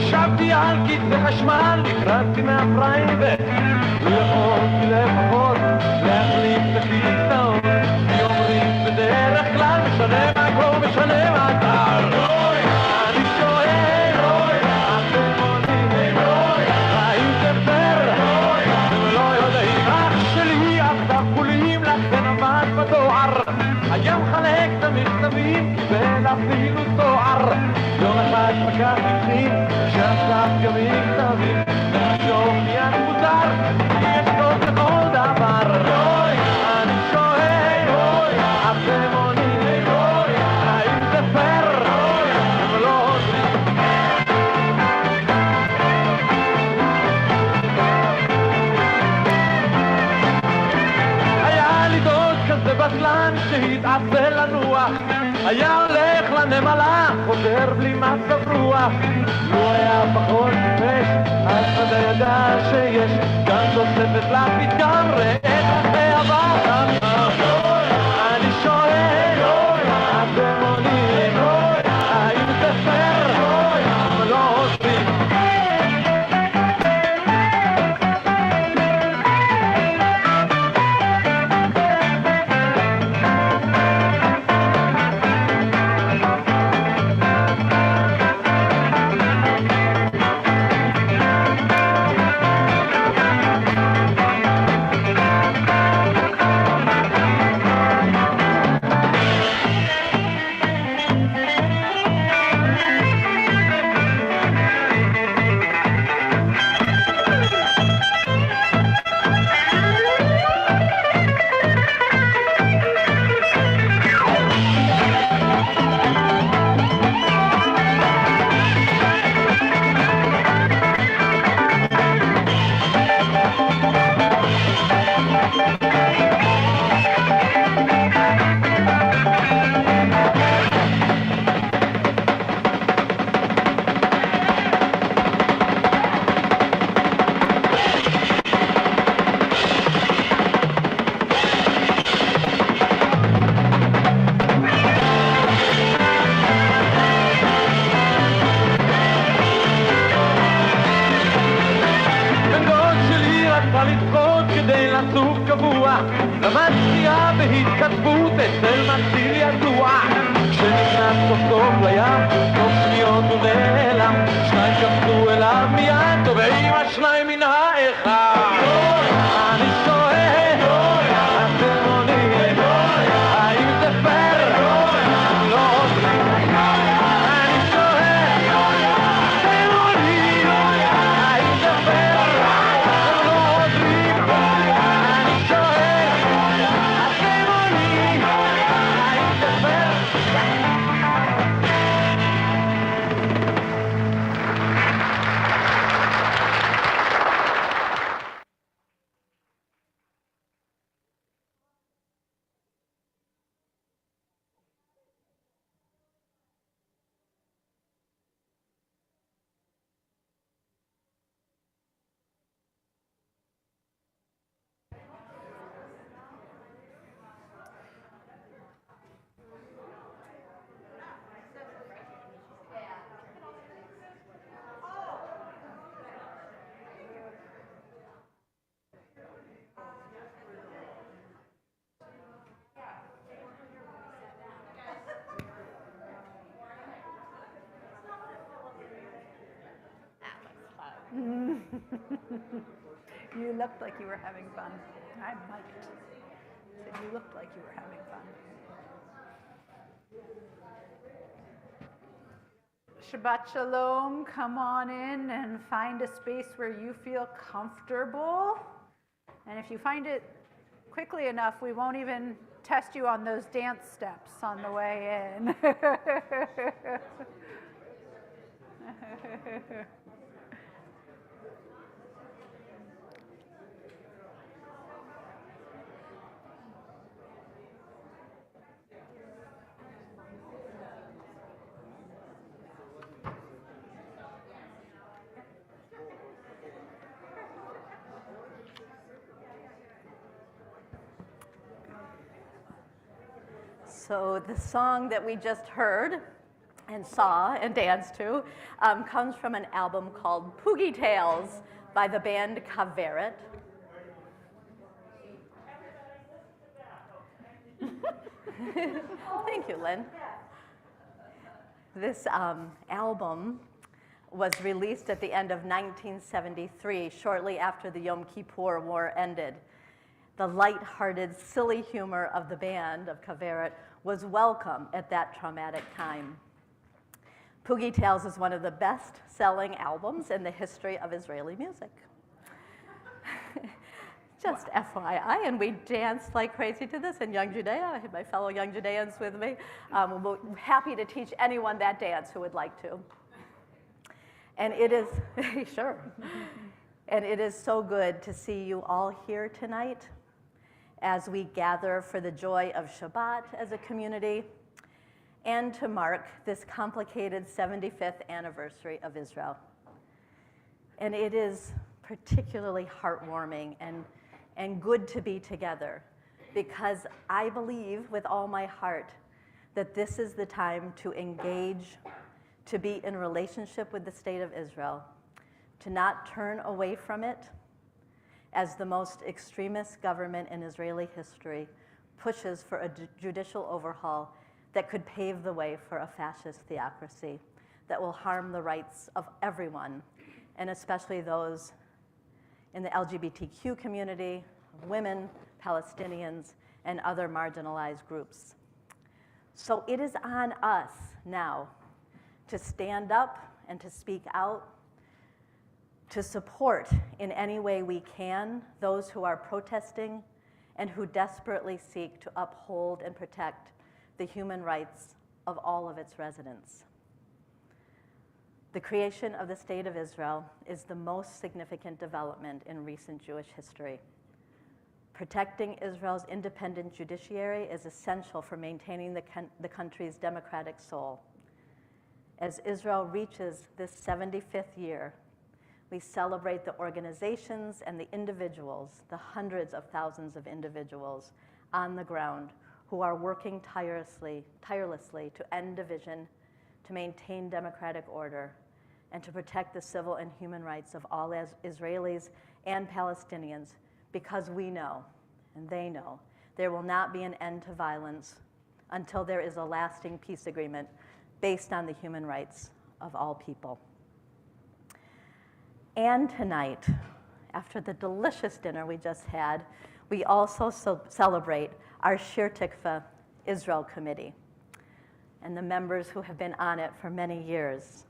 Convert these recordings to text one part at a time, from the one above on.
ישבתי על כיסא חשמל, נקרצתי מהפרייבט, ויכולתי לפחות להחליף את הכיסאות. כי אומרים בדרך כלל משנה מה קור, משנה מה טל. אני שואל, אתם עונים, האם זה פייר? אתם לא יודעים, אח שלי עבדה פולים, לכן עבד בדואר. היה מחלק את המכתבים, קיבל אפילו תואר. יום אחד פקח התחיל, שאסף גם מכתבים, לחשוב מיד מוזר, כי יש טוב לכל דבר. אני שואל, אתם עונים, האם זה פייר? הם לא עוזרים. היה לי דוד כזה בטלן שהתעצל לנוח, היה הולך לנמלה, חוזר בלי מצב רוח. לא היה פחות טיפש, אז אתה ידע שיש גם תוספת לפתגם, ראה אחרי הבא. אני שואל, אתם עונים, האם זה פייר? הם לא עוזרים. למדתי בהתכתבות אצל מציל ידוע, כשנכנס סוף סוף לים, תוך שניות הוא נעלם, שניים קפצו אליו מיד, טובעים השניים מן האחד. אני שואל, אתם עונים, האם זה פייר? לא עוזרים. אני שואל, אתם עונים, האם זה פייר? לא עוזרים. אני שואל, אתם עונים, האם זה פייר? You looked like you were having fun. I mic'd. Said you looked like you were having fun. Shabbat Shalom. Come on in and find a space where you feel comfortable. And if you find it quickly enough, we won't even test you on those dance steps on the way in. So the song that we just heard and saw and danced to comes from an album called Poogie Tales by the band Kaveret. Thank you, Lynn. This album was released at the end of 1973, shortly after the Yom Kippur War ended. The light-hearted, silly humor of the band of Kaveret was welcome at that traumatic time. Poogie Tales is one of the best-selling albums in the history of Israeli music. Just FYI, and we danced like crazy to this in Young Judea. I had my fellow Young Judeans with me. We're happy to teach anyone that dance who would like to. And it is, sure. And it is so good to see you all here tonight as we gather for the joy of Shabbat as a community and to mark this complicated 75th anniversary of Israel. And it is particularly heartwarming and good to be together because I believe with all my heart that this is the time to engage, to be in relationship with the state of Israel, to not turn away from it as the most extremist government in Israeli history pushes for a judicial overhaul that could pave the way for a fascist theocracy that will harm the rights of everyone, and especially those in the LGBTQ community, women, Palestinians, and other marginalized groups. So it is on us now to stand up and to speak out, to support in any way we can those who are protesting and who desperately seek to uphold and protect the human rights of all of its residents. The creation of the State of Israel is the most significant development in recent Jewish history. Protecting Israel's independent judiciary is essential for maintaining the country's democratic soul. As Israel reaches this 75th year, we celebrate the organizations and the individuals, the hundreds of thousands of individuals on the ground who are working tirelessly to end division, to maintain democratic order, and to protect the civil and human rights of all Israelis and Palestinians, because we know, and they know, there will not be an end to violence until there is a lasting peace agreement based on the human rights of all people. And tonight, after the delicious dinner we just had, we also celebrate our Shir Tikvah Israel Committee and the members who have been on it for many years,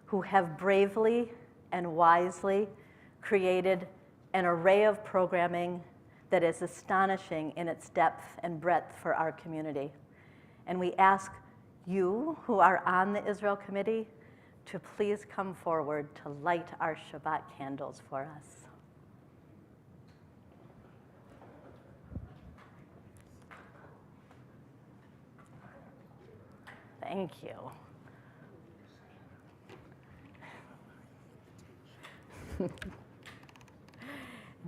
who have bravely and wisely created an array of programming that is astonishing in its depth and breadth for our community. And we ask you who are on the Israel Committee to please come forward to light our Shabbat candles for us. Thank you.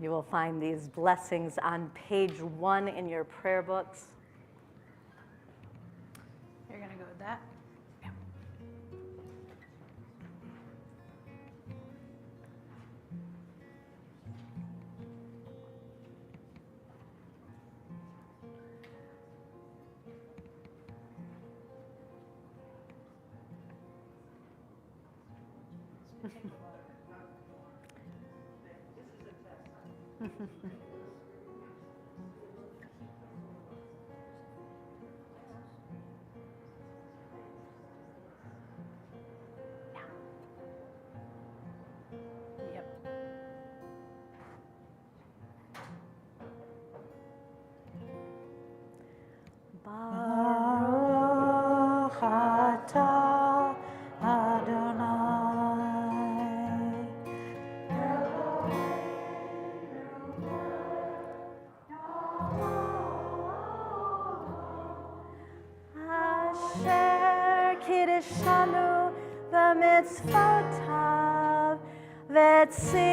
You will find these blessings on page 1 in your prayer books. You're going to go with that? Yeah. Yep. Baruch atah Adonai. Asher kiddushanu v'mitzvotav v'tzivanu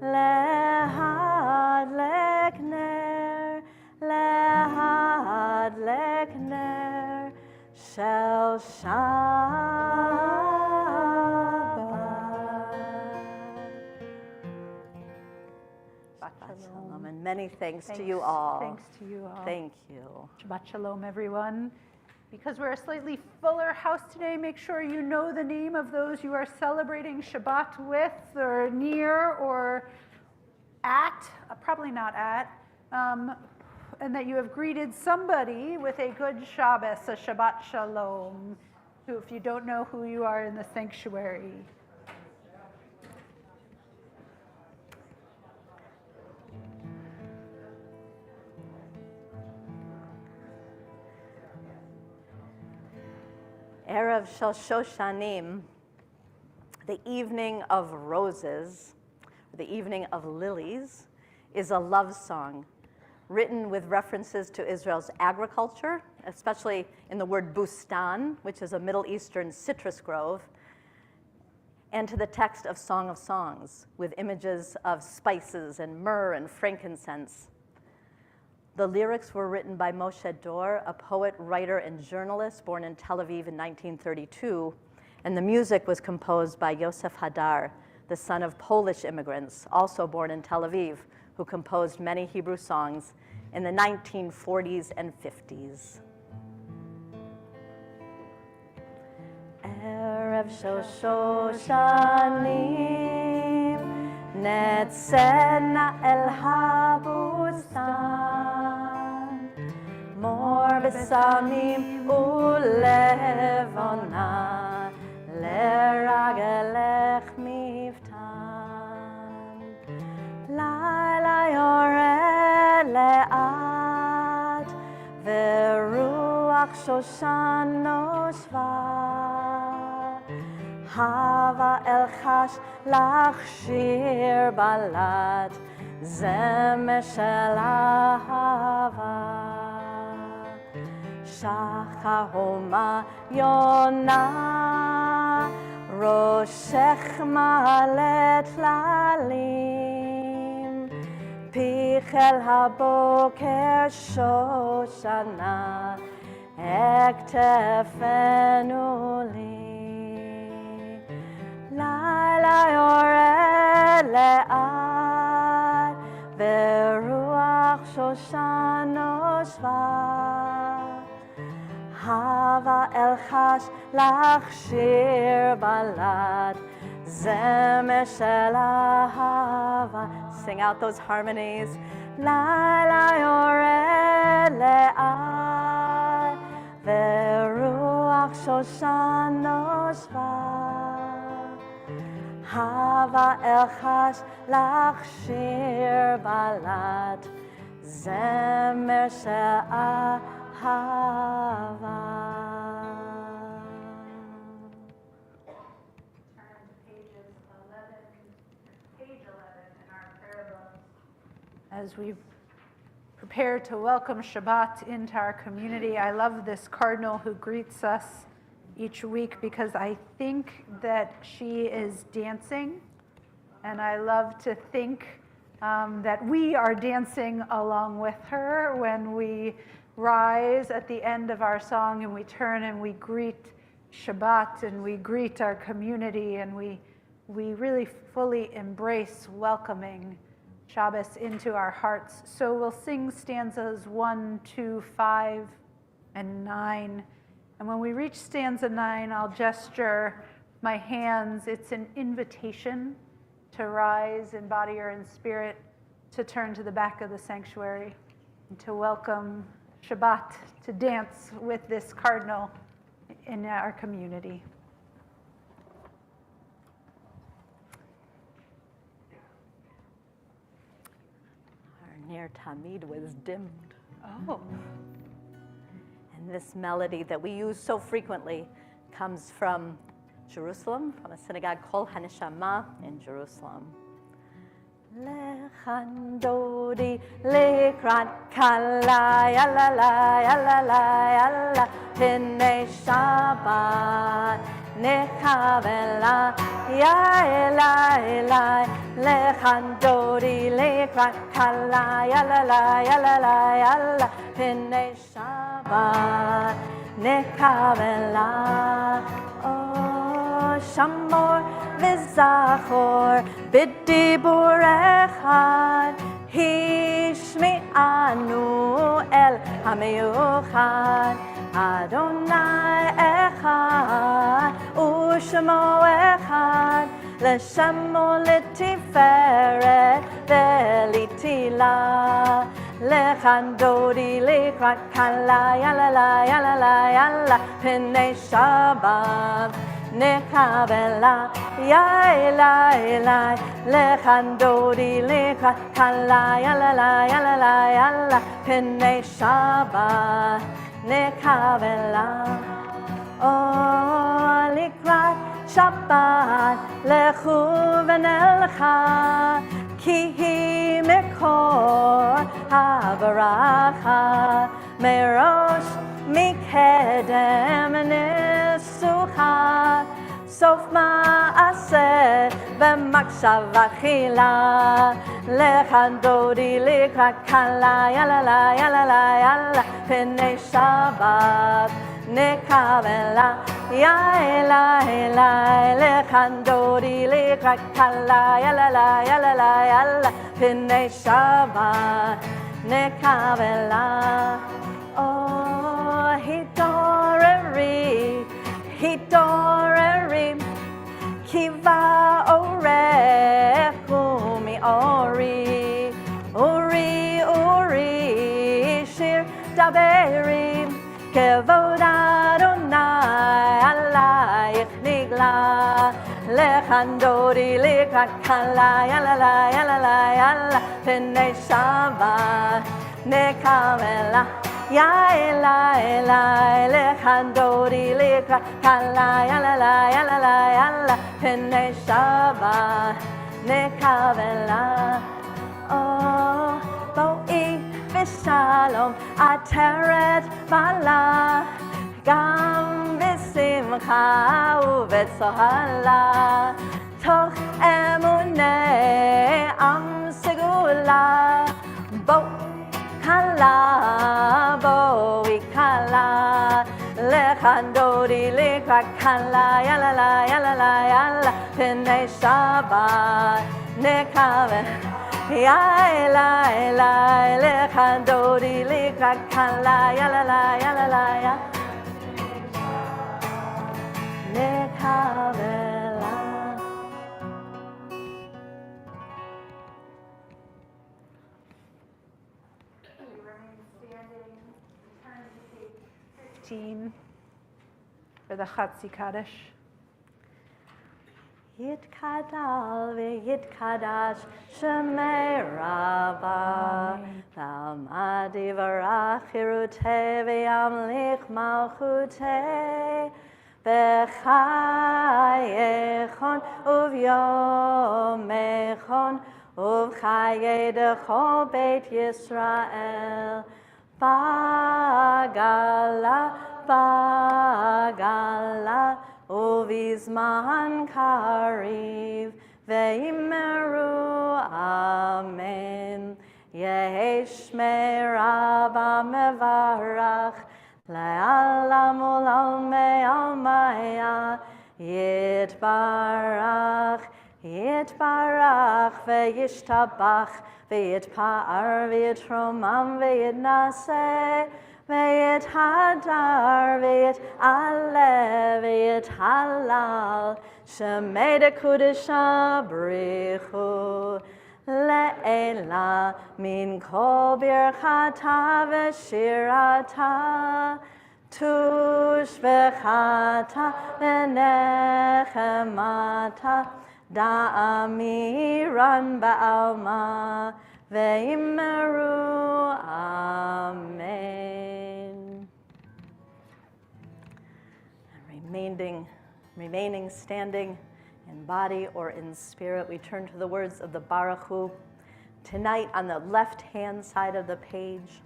lehadlek ner shel Shabbat Shalom, and many thanks to you all. Thanks to you all. Thank you. Shabbat Shalom, everyone. Because we're a slightly fuller house today, make sure you know the name of those you are celebrating Shabbat with or near or at, probably not at, and that you have greeted somebody with a good Shabbos, a Shabbat Shalom, who, if you don't know who you are in the sanctuary. Erev Shel Shoshanim, the evening of roses, the evening of lilies, is a love song written with references to Israel's agriculture, especially in the word bustan, which is a Middle Eastern citrus grove, and to the text of Song of Songs with images of spices and myrrh and frankincense. The lyrics were written by Moshe Dor, a poet, writer, and journalist born in Tel Aviv in 1932, and the music was composed by Yosef Hadar, the son of Polish immigrants, also born in Tel Aviv, who composed many Hebrew songs in the 1940s and 50s. Erev Shoshanim, Netzena el habustan, Mor besamim ulevona, leragelech miftan. Laila yored le'at, veruach shoshan noshva. Hava el chash lach shir balat, zemer shel ahava. Shachar homa yona, roshech ma'ale tlalim, pichel haboker shoshana, ektefenu li. Laila yored le'at, veruach shoshan noshva. Hava el chash lach shir balat, zemer shel ahava. Sing out those harmonies. Laila yored le'at, veruach shoshan noshva. Hava el chash lach shir balat, zemer shel ahava. Turn to page 11 in our prayer book. As we prepare to welcome Shabbat into our community, I love this cardinal who greets us each week because I think that she is dancing, and I love to think that we are dancing along with her when we rise at the end of our song and we turn and we greet Shabbat and we greet our community and we really fully embrace welcoming Shabbos into our hearts. So we'll sing stanzas 1, 2, 5, and 9. And when we reach stanza 9, I'll gesture my hands. It's an invitation to rise in body or in spirit, to turn to the back of the sanctuary, and to welcome Shabbat, to dance with this cardinal in our community. Our Ner Tamid was dimmed. Oh. And this melody that we use so frequently comes from Jerusalem, from a synagogue called Haneshama in Jerusalem. Lechan dodi lekrat kala yalla la yalla la yalla hine Shabbat nekavela ya elai lechan dodi lekrat kala yalla la yalla la yalla hine Shabbat nekavela. Shamor v'zachor b'dibur echad hishmi'anu el hamiyuchad Adonai echad u'shemo echad l'shemo l'tiferet v'litila lechandodi likrat kala yalala yalala yalla p'nei Shabbat nekavela yaila ilai lechandodi likrat kala yalala yalala yalla p'nei Shabbat nekavela likrat Shabbat lechu v'nelcha ki hi mekor habaracha merosh mikedem nisucha sof ma'aseh v'makshavah chila lechandodi likrat kala yalala yalala yalla p'nei Shabbat nekavela yaila ilai lechandodi likrat kala yalala yalala yalla p'nei Shabbat nekavela hitoreri kiva orechu mi uri shir daberi kevod Adonai alayich nigla lechandodi likrat kala yalala yalala yalla p'nei Shabbat nekavela yaila ilai lechandodi likrat kala yalala yalala yalla p'nei Shabbat nekavela bo'i v'shalom ateret bala gam v'simcha u'v'tzohala toch emunei am segula kala bo'i kala lechandodi likrat kala yalala yalala yalla p'nei Shabbat nekavela yaila ilai lechandodi likrat kala yalala yalala yalla nekavela. For the Chatzi Kaddish. Yitkadal v'yitkadash shemei Rabbah v'amadi v'rach chirutei v'yamlich malchutei v'chayechon uv'yomechon uv'chayei dechol beit Yisrael bagala uvizman kariv veimeru amen yesh meraba mevarach le'alam u'lalmei almaya yitbarach ve'yishtabach ve'yitpa'ar ve'yitromam ve'yitnaseh ve'yithadar ve'yit'aleh ve'yithalal shemei dekudesha brichu le'ela min kol birchata v'shirata tushvechata v'nechemata da'amiran ba'alma ve'imeru amen. Remaining standing in body or in spirit, we turn to the words of the Baruch Hu. Tonight on the left-hand side of the page,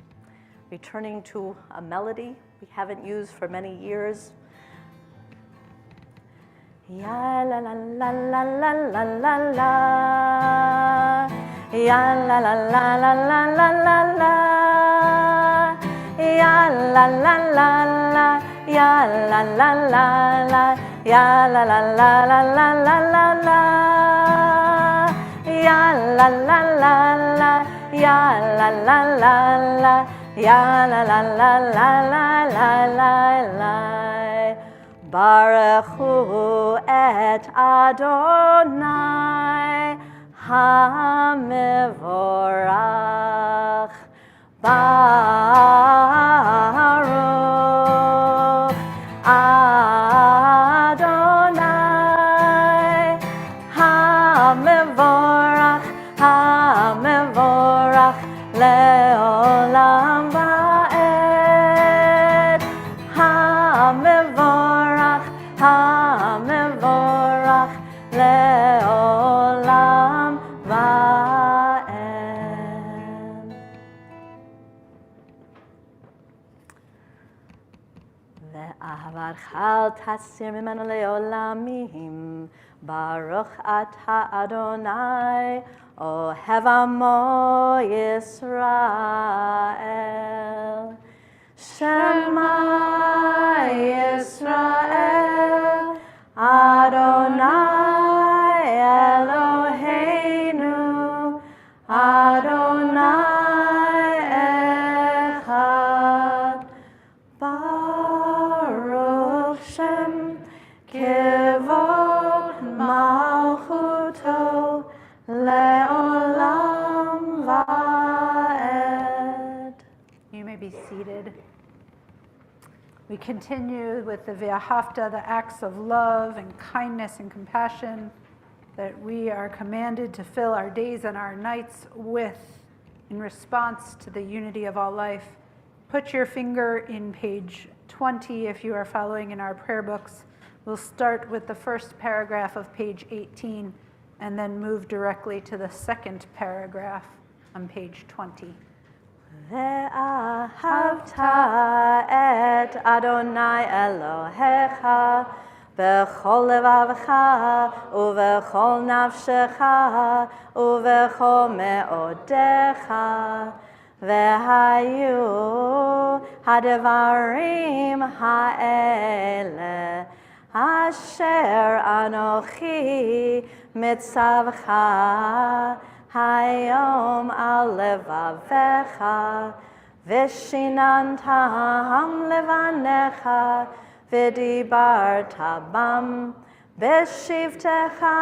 returning to a melody we haven't used for many years. Ya la la la la la la la la. Ya la la la la la la la la. Ya la la la la. Ya ya la la la la, ya la la la la la la la la, ya la la la la, ya la la la la, ya la la la la la la la la. Baruch hu et Adonai HaMevorach. Baruch Adonai HaMevorach, HaMevorach le'olam va'ed. HaMevorach, HaMevorach le'olam va'ed. Ve'ahavatcha al tasir mimenu le'olamim. Baruch ata Adonai, ohev amo Yisrael. Shema Yisrael, Adonai Eloheinu, Adonai echad. Baruch Shem kivod malchuto le'olam va'ed. You may be seated. We continue with the V'ahavta, the acts of love and kindness and compassion that we are commanded to fill our days and our nights with in response to the unity of all life. Put your finger in page 20 if you are following in our prayer books. We'll start with the first paragraph of page 18 and then move directly to the second paragraph on page 20. Ve'ahavta et Adonai Elohecha b'chol levavcha u'v'chol nafshecha u'v'chol me'odecha ve'hayu ha'devarim ha'ele asher anochi mitzavcha Hayom al levavecha, v'shinantam levanecha, v'dibarta bam, b'shivtecha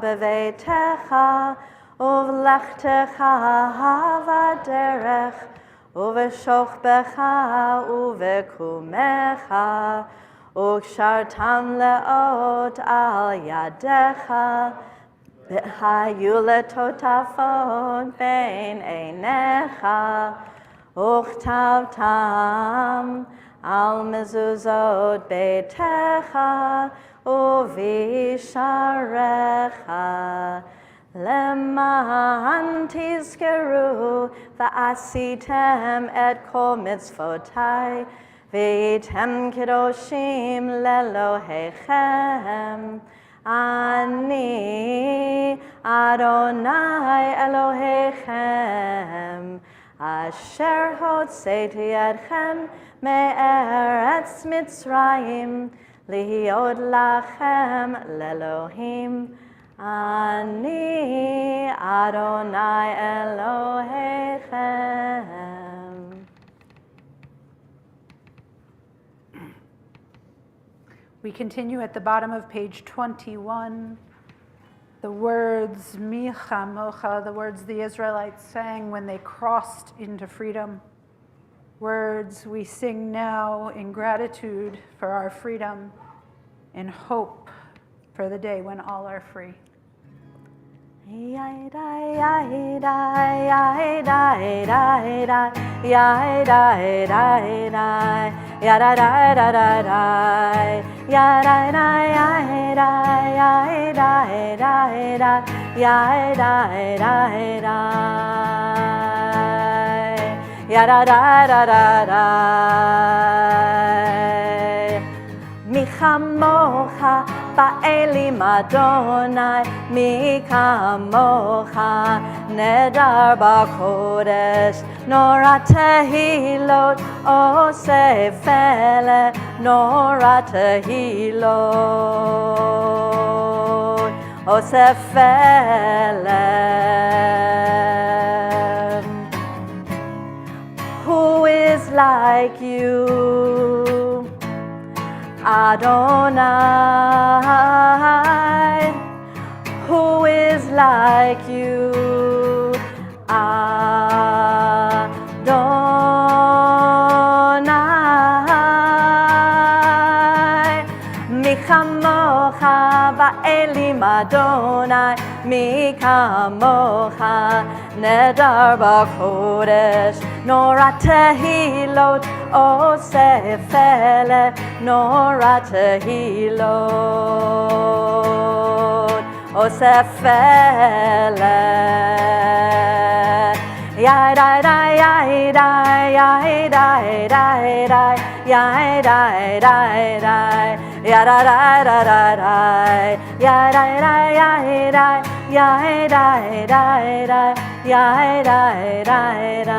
b'veitecha, uv'lechtecha havaderech, uv'shochbecha uv'kumecha, u'kshartam leot al yadecha, Hayu letotafot bein einecha, uchtavtam al mezuzot beitecha, uvisharecha, leman tizkeru va'asitem et kol mitzvotai, v'item kedoshim lelohechem. Ani Adonai Elohechem, asher hotzeti etchem me'eretz Mitzrayim, lihiot lachem lelohim. Ani Adonai Elohechem. We continue at the bottom of page 21. The words Mi Chamocha, the words the Israelites sang when they crossed into freedom. Words we sing now in gratitude for our freedom, in hope for the day when all are free. Michamocha ba'elim Adonai mi kamocha nedar b'kodesh nora tehilot osefele nora tehilot osefele. Who is like you, Adonai? Who is like you, Adonai? Mi kamocha ba'elim Adonai, mi kamocha nedar b'kodesh nora tehilot osefele nora tehilot osefele. Yai dai dai yai dai yai dai dai dai yai dai dai dai ya da da da da da ya dai dai yai dai yai dai dai dai yai dai dai dai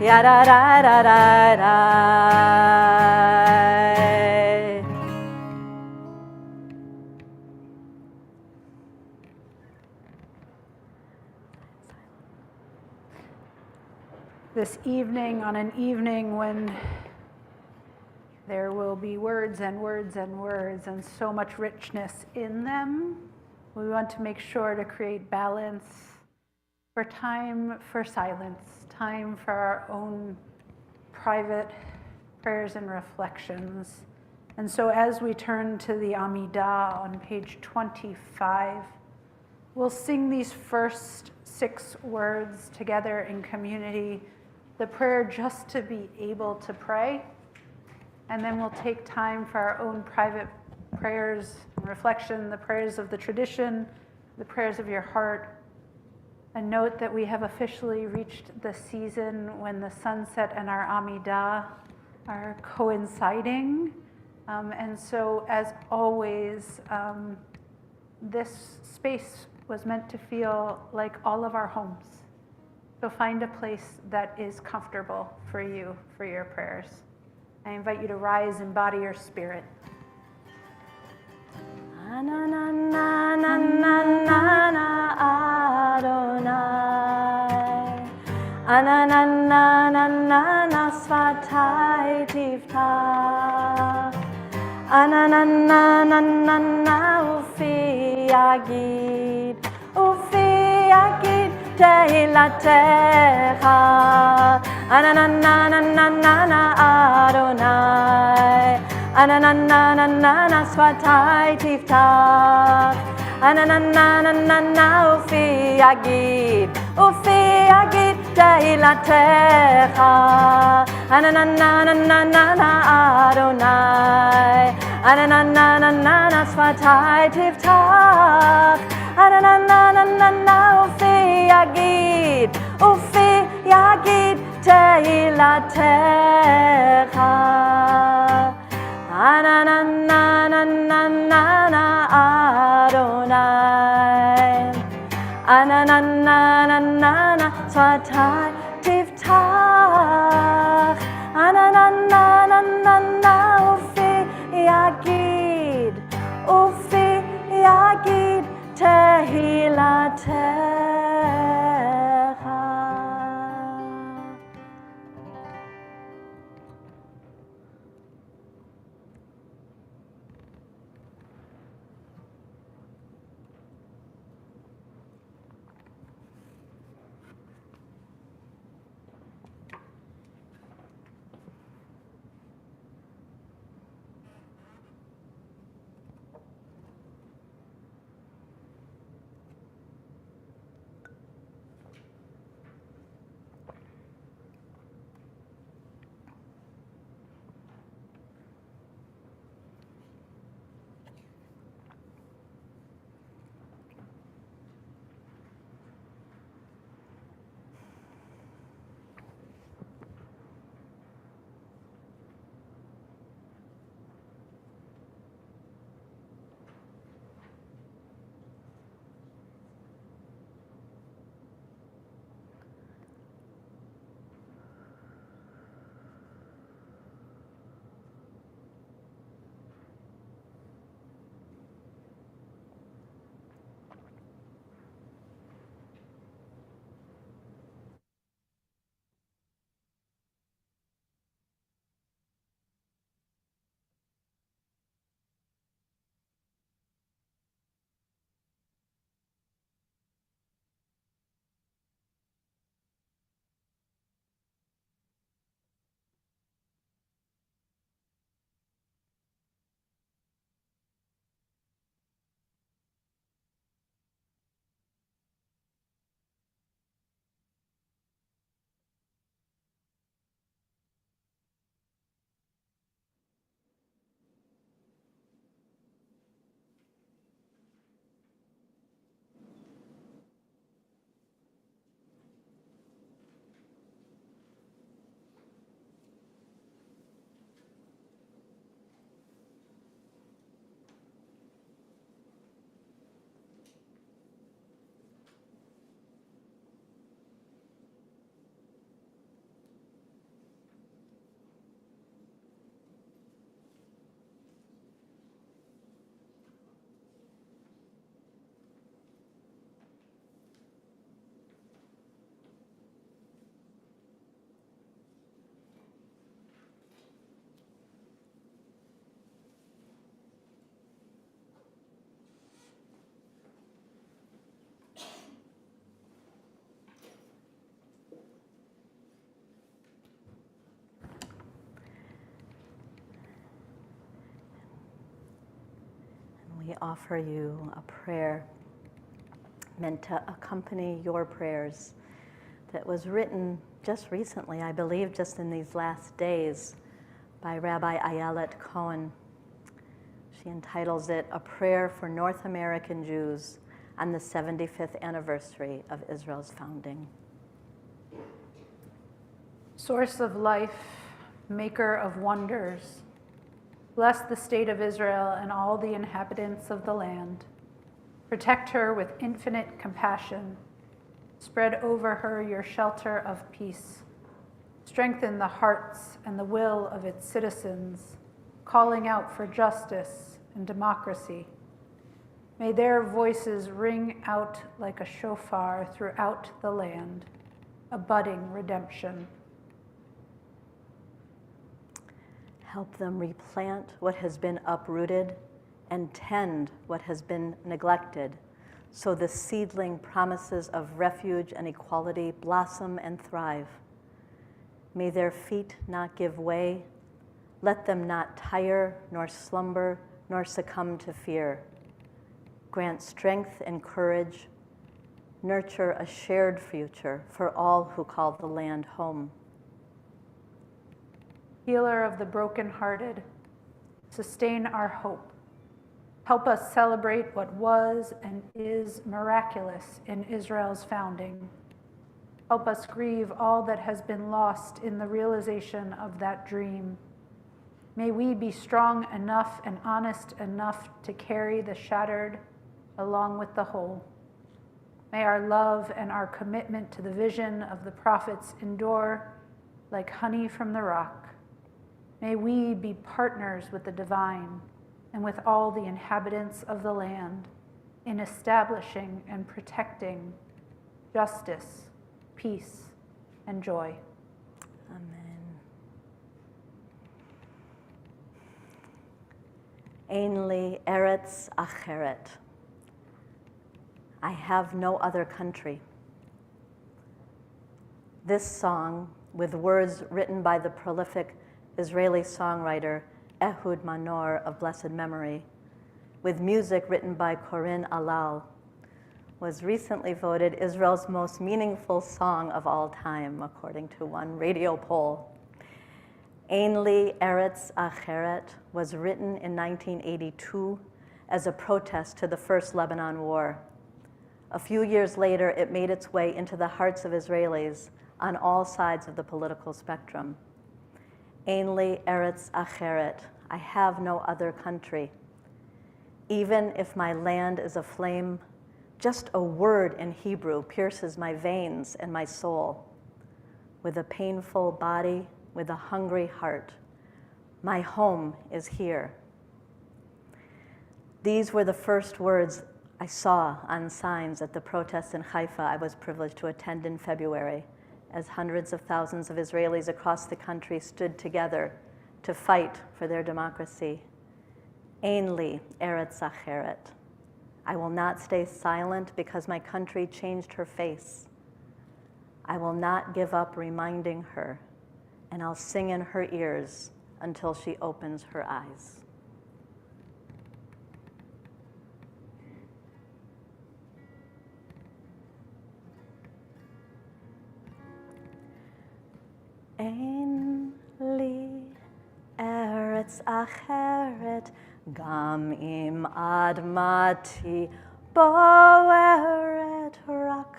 ya da da da da da. This evening, on an evening when there will be words and words and words and so much richness in them, we want to make sure to create balance for time for silence, time for our own private prayers and reflections. And so as we turn to the Amidah on page 25, we'll sing these first 6 words together in community, the prayer just to be able to pray. And then we'll take time for our own private prayers and reflection, the prayers of the tradition, the prayers of your heart. And note that we have officially reached the season when the sunset and our Amidah are coinciding. And so, as always, this space was meant to feel like all of our homes. So find a place that is comfortable for you, for your prayers. I invite you to rise, embody your spirit. Ananana svatai tiftach Ananana ufi yagid tehilatecha Ananana Adonai Ananana svatai tiftach Ananana ufi yagid tehilatecha Ananana Adonai Ananana svatai tiftach Ananana ufi yagid tehilatecha Ananana Adonai Ananana svatai tiftach Ananana ufi yagid tehilatecha. we offer you a prayer meant to accompany your prayers that was written just recently, I believe just in these last days, by Rabbi Ayelet Cohen. She entitles it, A Prayer for North American Jews on the 75th anniversary of Israel's founding. Source of life, maker of wonders, bless the state of Israel and all the inhabitants of the land. Protect her with infinite compassion. Spread over her your shelter of peace. Strengthen the hearts and the will of its citizens, calling out for justice and democracy. May their voices ring out like a shofar throughout the land, a budding redemption. Help them replant what has been uprooted and tend what has been neglected, so the seedling promises of refuge and equality blossom and thrive. May their feet not give way. Let them not tire, nor slumber, nor succumb to fear. Grant strength and courage. Nurture a shared future for all who call the land home. Healer of the brokenhearted, sustain our hope. Help us celebrate what was and is miraculous in Israel's founding. Help us grieve all that has been lost in the realization of that dream. May we be strong enough and honest enough to carry the shattered along with the whole. May our love and our commitment to the vision of the prophets endure like honey from the rock. May we be partners with the divine and with all the inhabitants of the land in establishing and protecting justice, peace, and joy. Amen. Ein li eretz acheret. I have no other country. This song, with words written by the prolific Israeli songwriter Ehud Manor of blessed memory, with music written by Corinne Alal, was recently voted Israel's most meaningful song of all time, according to one radio poll. Ein li eretz acheret was written in 1982 as a protest to the First Lebanon War. A few years later, it made its way into the hearts of Israelis on all sides of the political spectrum. Ein li eretz acheret, I have no other country. Even if my land is aflame, just a word in Hebrew pierces my veins and my soul. With a painful body, with a hungry heart, my home is here. These were the first words I saw on signs at the protests in Haifa I was privileged to attend in February, as hundreds of thousands of Israelis across the country stood together to fight for their democracy. Ein li eretz acheret. I will not stay silent because my country changed her face. I will not give up reminding her, and I'll sing in her ears until she opens her eyes. Ein li eretz acheret, gam im admati boeret rak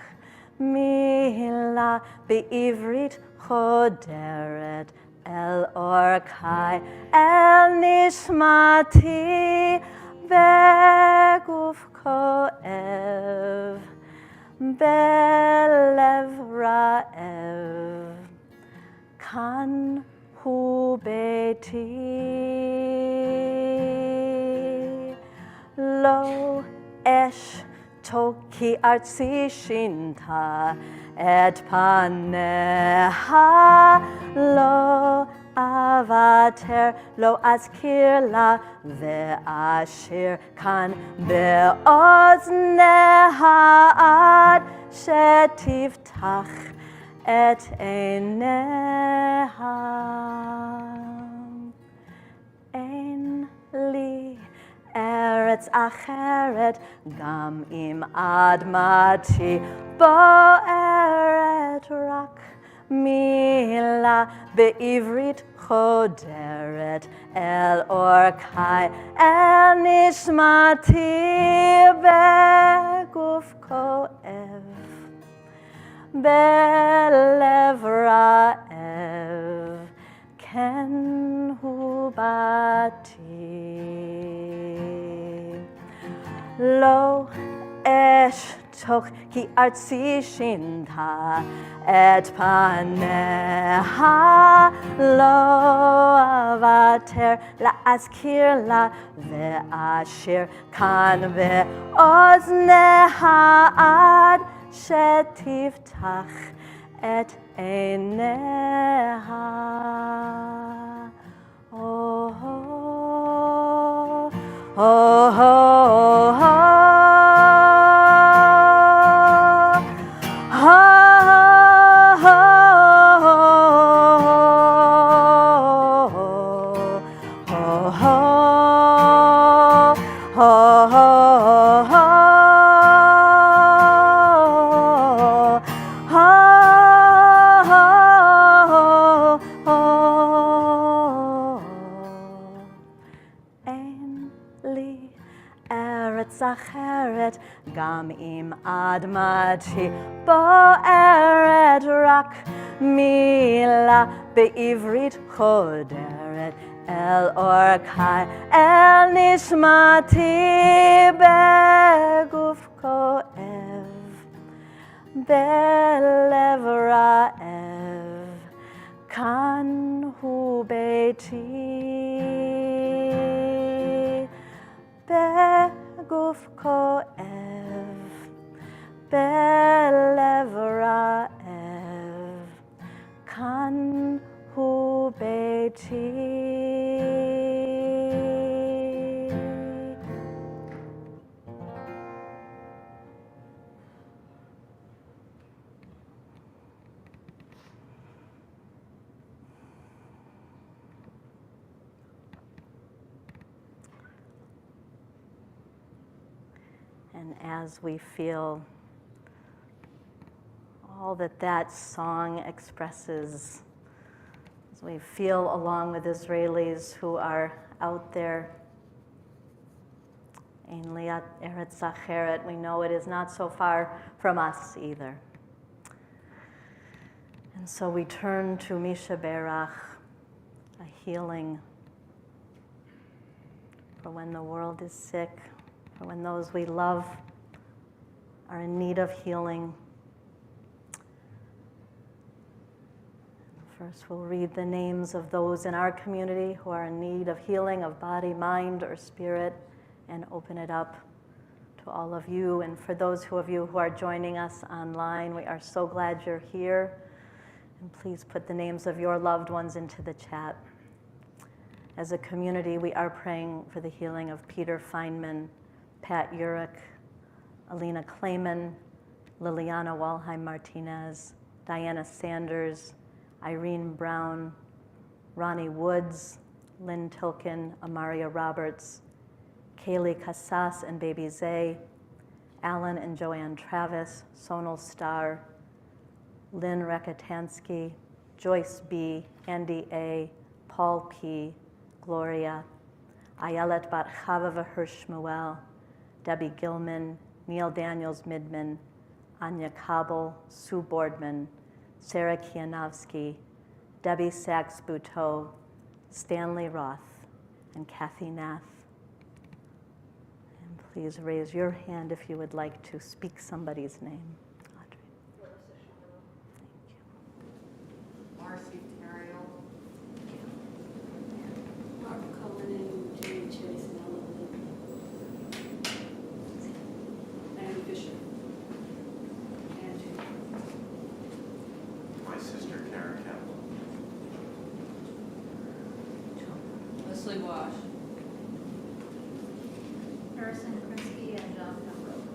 mila be'ivrit choderet el orkai el nishmati beguf koev belev ra'ev kan hu beti lo esh toki artsi shinta et paneha lo avater lo azkir la ve'ashir kan be'ozneha ad shetiftach et eineha. Ein li eretz ארץ אחרת, גם אם אדמתי בוערת, רק מילה בעברית חודרת אל אורכי, אל נשמתי בגוף כואב, בלב רעב, כן הוא באתי. לא אשתוק כי ארצי שינתה את פניה, לא אוותר להזכיר לה ואשיר כאן באוזניה עד שתפתח את עיניה. אחרת, גם אם אדמתי בוערת, רק מילה בעברית חודרת אל אורכי, אל נשמתי בגוף כואב, בלב רעב, כאן הוא ביתי. בגוף כואב, בלב רעב, כאן הוא ביתי. And as we feel all that song expresses, as we feel along with Israelis who are out there, in Liat Eretz Acheret, we know it is not so far from us either. And so we turn to Misha Berach, a healing for when the world is sick, or when those we love are in need of healing. First, we'll read the names of those in our community who are in need of healing of body, mind, or spirit, and open it up to all of you. And for those of you who are joining us online, we are so glad you're here. And please put the names of your loved ones into the chat. As a community, we are praying for the healing of Peter Feynman, Pat Urich, Alina Clayman, Liliana Walheim-Martinez, Diana Sanders, Irene Brown, Ronnie Woods, Lynn Tilkin, Amaria Roberts, Kaylee Casas and Baby Zay, Alan and Joanne Travis, Sonal Starr, Lynn Rekatansky, Joyce B., Andy A., Paul P., Gloria, Ayelet Bat Chava Hirschmuel, Debbie Gilman, Neil Daniels Midman, Anya Kabel, Sue Boardman, Sarah Kianowski, Debbie Sachs-Buteau, Stanley Roth, and Kathy Nath. And please raise your hand if you would like to speak somebody's name. Audrey. Thank you. Marcy Terriel. Mark Cullinan, Jane Chase, and Ellen Ann Bishop. Angie. My sister Karen Campbell. Leslie Wash. Harrison Krinsky and John Pembroke.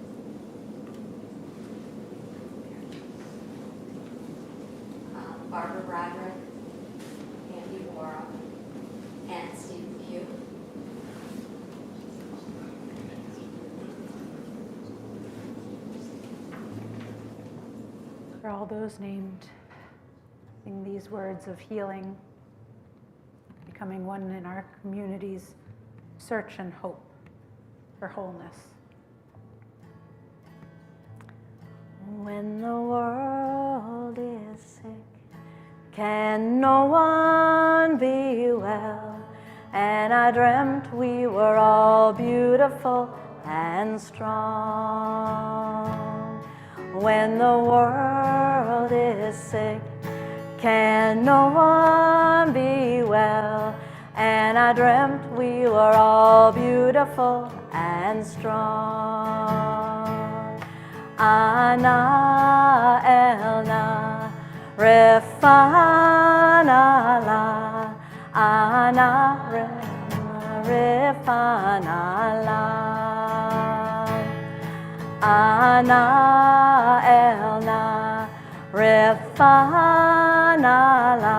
Barbara Broderick, Andy Wara, and Steve Pugh. For all those named, sing these words of healing, becoming one in our community's search and hope for wholeness. When the world is sick, can no one be well? And I dreamt we were all beautiful and strong. When the world is sick, can no one be well? And I dreamt we were all beautiful and strong. Ana elna refana la, ana refana la, ana elna refana la,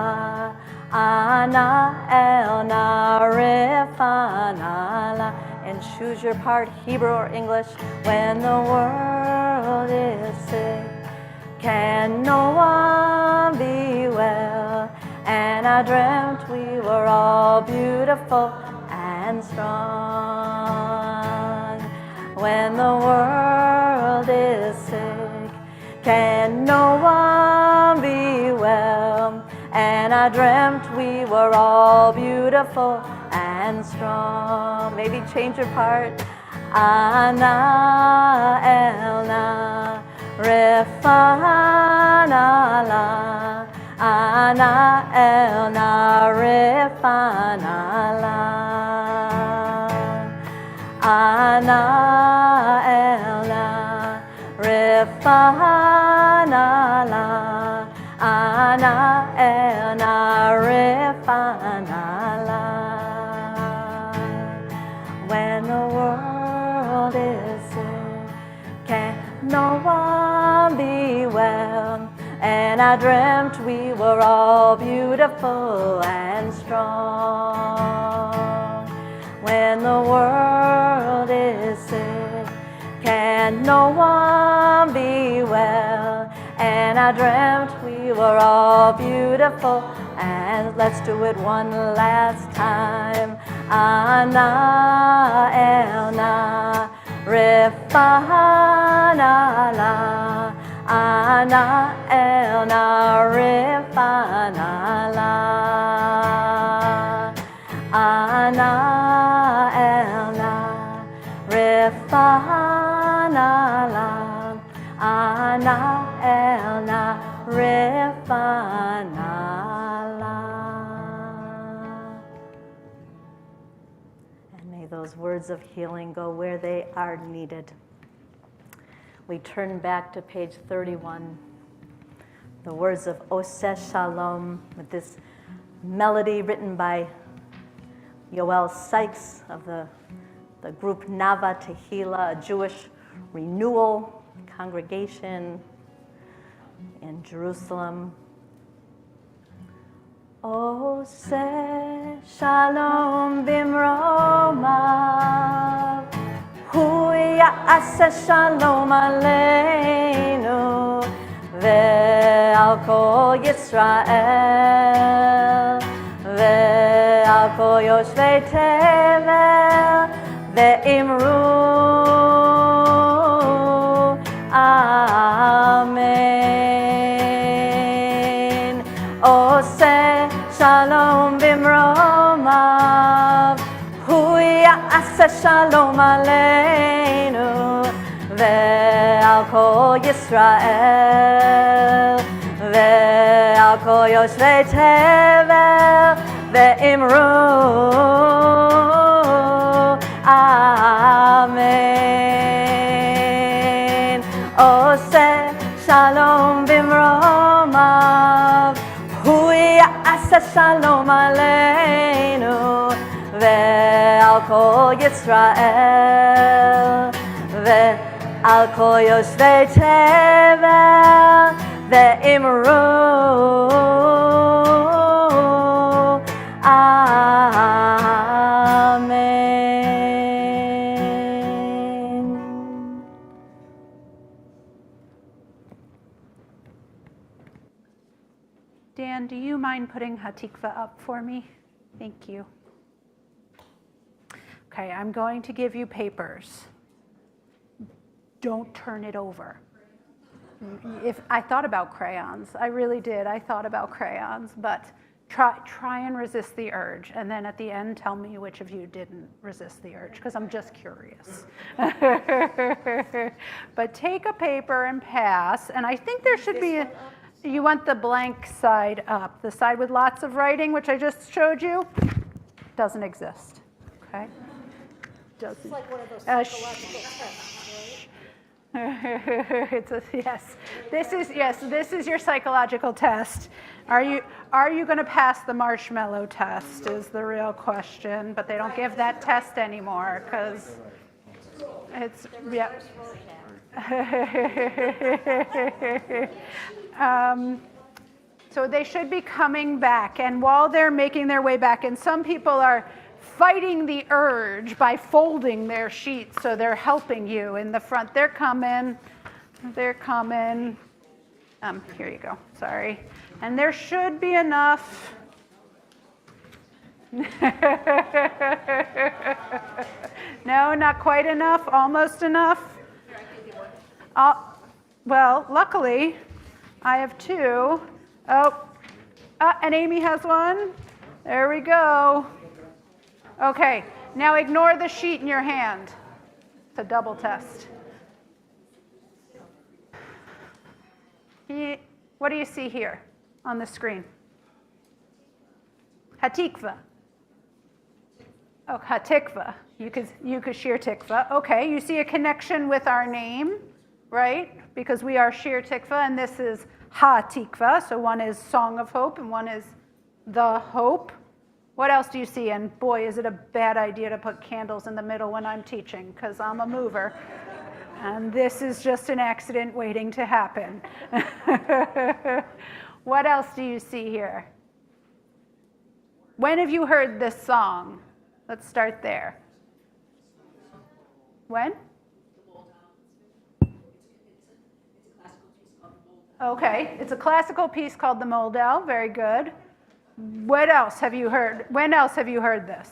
ana elna refana la. And choose your part, Hebrew or English. When the world is sick, can no one be well? And I dreamt we were all beautiful and strong. When the world is sick, can no one be well? And I dreamt we were all beautiful and strong. Maybe change your part. Ana elna refana la, ana elna refana la, ana elna refana la, ana elna refana la. When the world is sick, can no one be well? And I dreamt we were all beautiful and strong. When the world is sick, can no one be well? And I dreamt we were all beautiful. And let's do it one last time. Ana elna refana la, ana elna refana la, ana elna refana la, ana elna refana la. And may those words of healing go where they are needed. We turn back to page 31. The words of Oseh Shalom with this melody written by Yoel Sykes of the group Nava Tehillah, a Jewish renewal congregation in Jerusalem. Oseh Shalom bimromav, hu ya'aseh shalom aleinu ve'al kol Yisrael ve'al kol yoshvei tevel ve'imru amen. Oseh shalom bimromav, hu ya'aseh shalom aleinu ve'al kol Yisrael ve'al kol yoshvei tevel ve'imru amen. Oseh shalom bimromav, hu ya'aseh shalom aleinu ve'al kol Yisrael ve'al kol yoshvei tevel ve'imru amen. Dan, do you mind putting Hatikva up for me? Thank you. Okay, I'm going to give you papers. Don't turn it over. If I thought about crayons, I really did. I thought about crayons, but try and resist the urge, and then at the end, tell me which of you didn't resist the urge, because I'm just curious. But take a paper and pass, and I think there should be. You want the blank side up, the side with lots of writing, which I just showed you, doesn't exist. Okay. Doesn't. It's like one of those psychological tests, right? Yes. This is your psychological test. Are you going to pass the marshmallow test is the real question, but they don't give that test anymore because it's so they should be coming back, and while they're making their way back, and some people are fighting the urge by folding their sheets, so they're helping you in the front. They're coming. Here you go, sorry. And there should be enough. No, not quite enough, almost enough. Well, luckily, I have two. And Amy has one. There we go. Okay, now ignore the sheet in your hand. It's a double test. What do you see here on the screen? Hatikva. Oh, Hatikva. You could Shir Tikvah. Okay, you see a connection with our name, right? Because we are Shir Tikvah, and this is Ha-Tikvah. So one is Song of Hope, and one is the Hope. What else do you see? And boy, is it a bad idea to put candles in the middle when I'm teaching, because I'm a mover. And this is just an accident waiting to happen. What else do you see here? When have you heard this song? Let's start there. When? Okay, it's a classical piece called the Moldau. Very good. What else have you heard? When else have you heard this?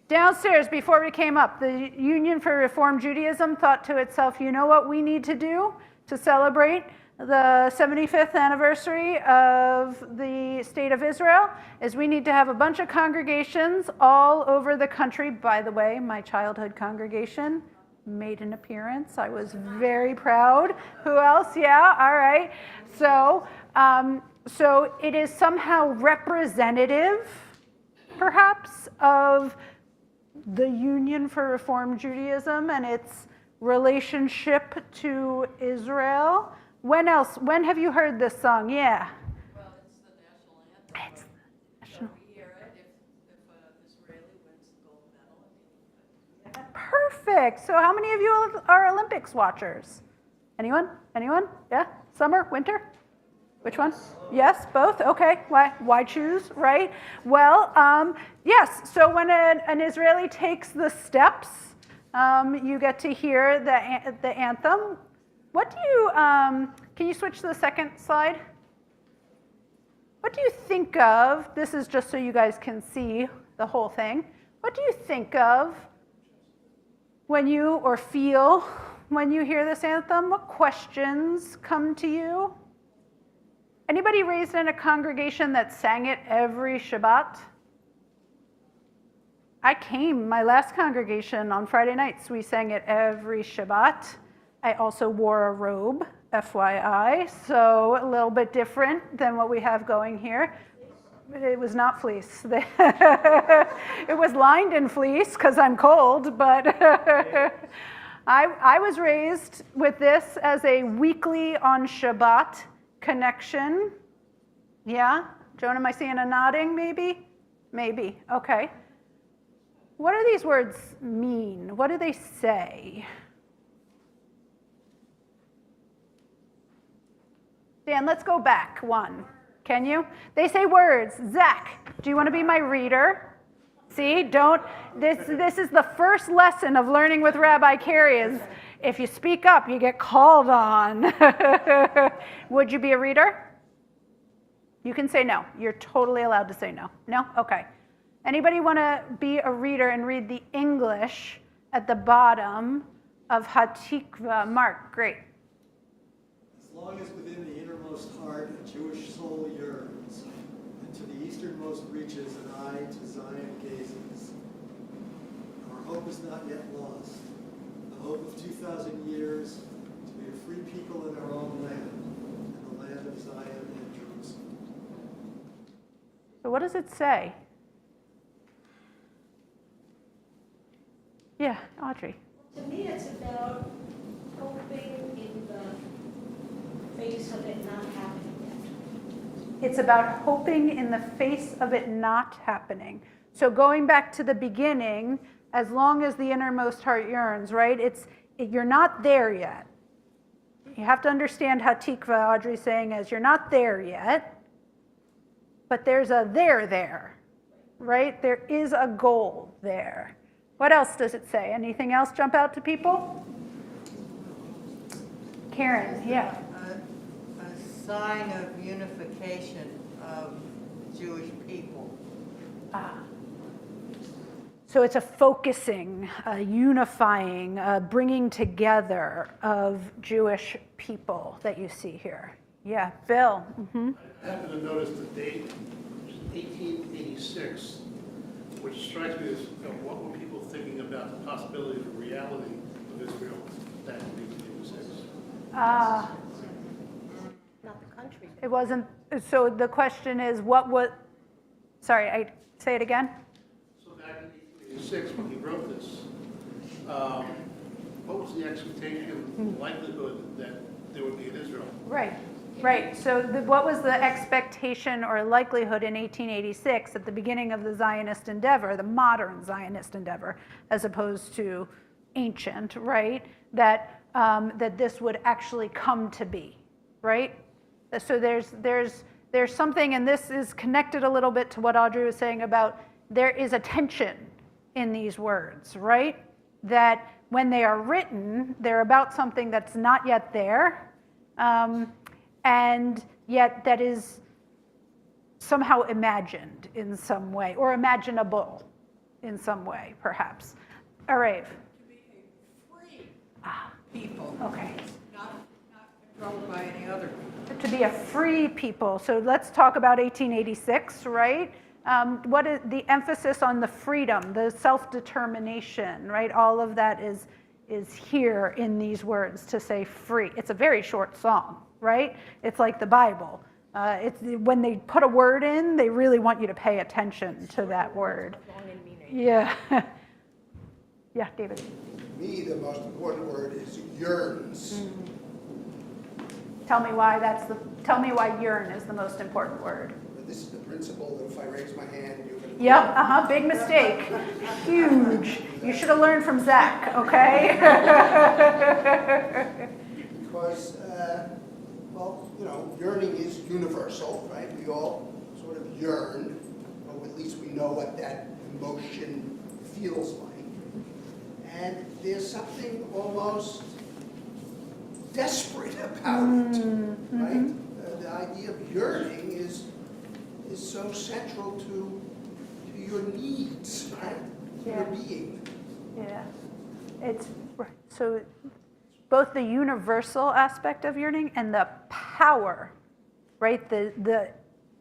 Downstairs, before we came up, the Union for Reform Judaism thought to itself, you know what we need to do to celebrate the 75th anniversary of the State of Israel is we need to have a bunch of congregations all over the country. By the way, my childhood congregation made an appearance. I was very proud. Who else? Yeah, all right. So it is somehow representative, perhaps, of the Union for Reform Judaism and its relationship to Israel. When else? When have you heard this song? Yeah. Well, it's the national anthem. It's the national. We hear it if an Israeli wins the gold medal. Perfect. So how many of you are Olympics watchers? Anyone? Anyone? Yeah? Summer? Winter? Which one? Yes, both? Okay. Why choose, right? Well, yes. So when an Israeli takes the steps, you get to hear the anthem. What do you, can you switch to the second slide? What do you think of, this is just so you guys can see the whole thing. What do you think of when you, or feel when you hear this anthem? What questions come to you? Anybody raised in a congregation that sang it every Shabbat? My last congregation on Friday nights, we sang it every Shabbat. I also wore a robe, FYI, so a little bit different than what we have going here. It was not fleece. It was lined in fleece because I'm cold, but I was raised with this as a weekly on Shabbat connection. Yeah? Joan, am I seeing a nodding maybe? Maybe. Okay. What do these words mean? What do they say? Dan, let's go back one. Can you? They say words. Zach, do you want to be my reader? See, this is the first lesson of learning with Rabbi Cari is if you speak up, you get called on. Would you be a reader? You can say no. You're totally allowed to say no. No? Okay. Anybody want to be a reader and read the English at the bottom of Ha Tikvah? Mark, great. As long as within the innermost heart a Jewish soul yearns, and to the easternmost reaches an eye to Zion gazes. Our hope is not yet lost. The hope of 2,000 years to be a free people in our own land, and the land of Zion and Jerusalem. So what does it say? Yeah, Audrey. To me, it's about hoping in the face of it not happening It's about hoping in the face of it not happening. So going back to the beginning, as long as the innermost heart yearns, right? You're not there yet. You have to understand how Tikvah, Audrey's saying, is you're not there yet, but there's a there, right? There is a goal there. What else does it say? Anything else jump out to people? Karen, yeah. A sign of unification of Jewish people. So it's a focusing, a unifying, a bringing together of Jewish people that you see here. Yeah, Bill. Mm-hmm. I happen to notice the date, which is 1886, which strikes me as, what were people thinking about the possibility of reality of Israel back in 1886? Not the country. It wasn't, so the question is sorry, I say it again? So back in 1886, when he wrote this, what was the expectation, likelihood that there would be an Israel? Right. So what was the expectation or likelihood in 1886 at the beginning of the Zionist endeavor, the modern Zionist endeavor, as opposed to ancient, right? That this would actually come to be, right? So there's something, and this is connected a little bit to what Audrey was saying about there is a tension in these words, right? That when they are written, they're about something that's not yet there, and yet that is somehow imagined in some way, or imaginable in some way, perhaps. Arave. To be a free people. Okay. Not controlled by any other people. To be a free people. So let's talk about 1886, right? What is the emphasis on the freedom, the self-determination, right? All of that is here in these words to say free. It's a very short song, right? It's like the Bible. When they put a word in, they really want you to pay attention to that word. Long in meaning. Yeah. Yeah, David. To me, the most important word is yearns. Tell me why yearn is the most important word. This is the principle that if I raise my hand, you're going to... Yep, big mistake. Huge. You should have learned from Zach, okay? Because, yearning is universal, right? We all sort of yearn, or at least we know what that emotion feels like. And there's something almost desperate about it, right? The idea of yearning is so central to your needs, right? To your being. Yeah. It's so both the universal aspect of yearning and the power, right? The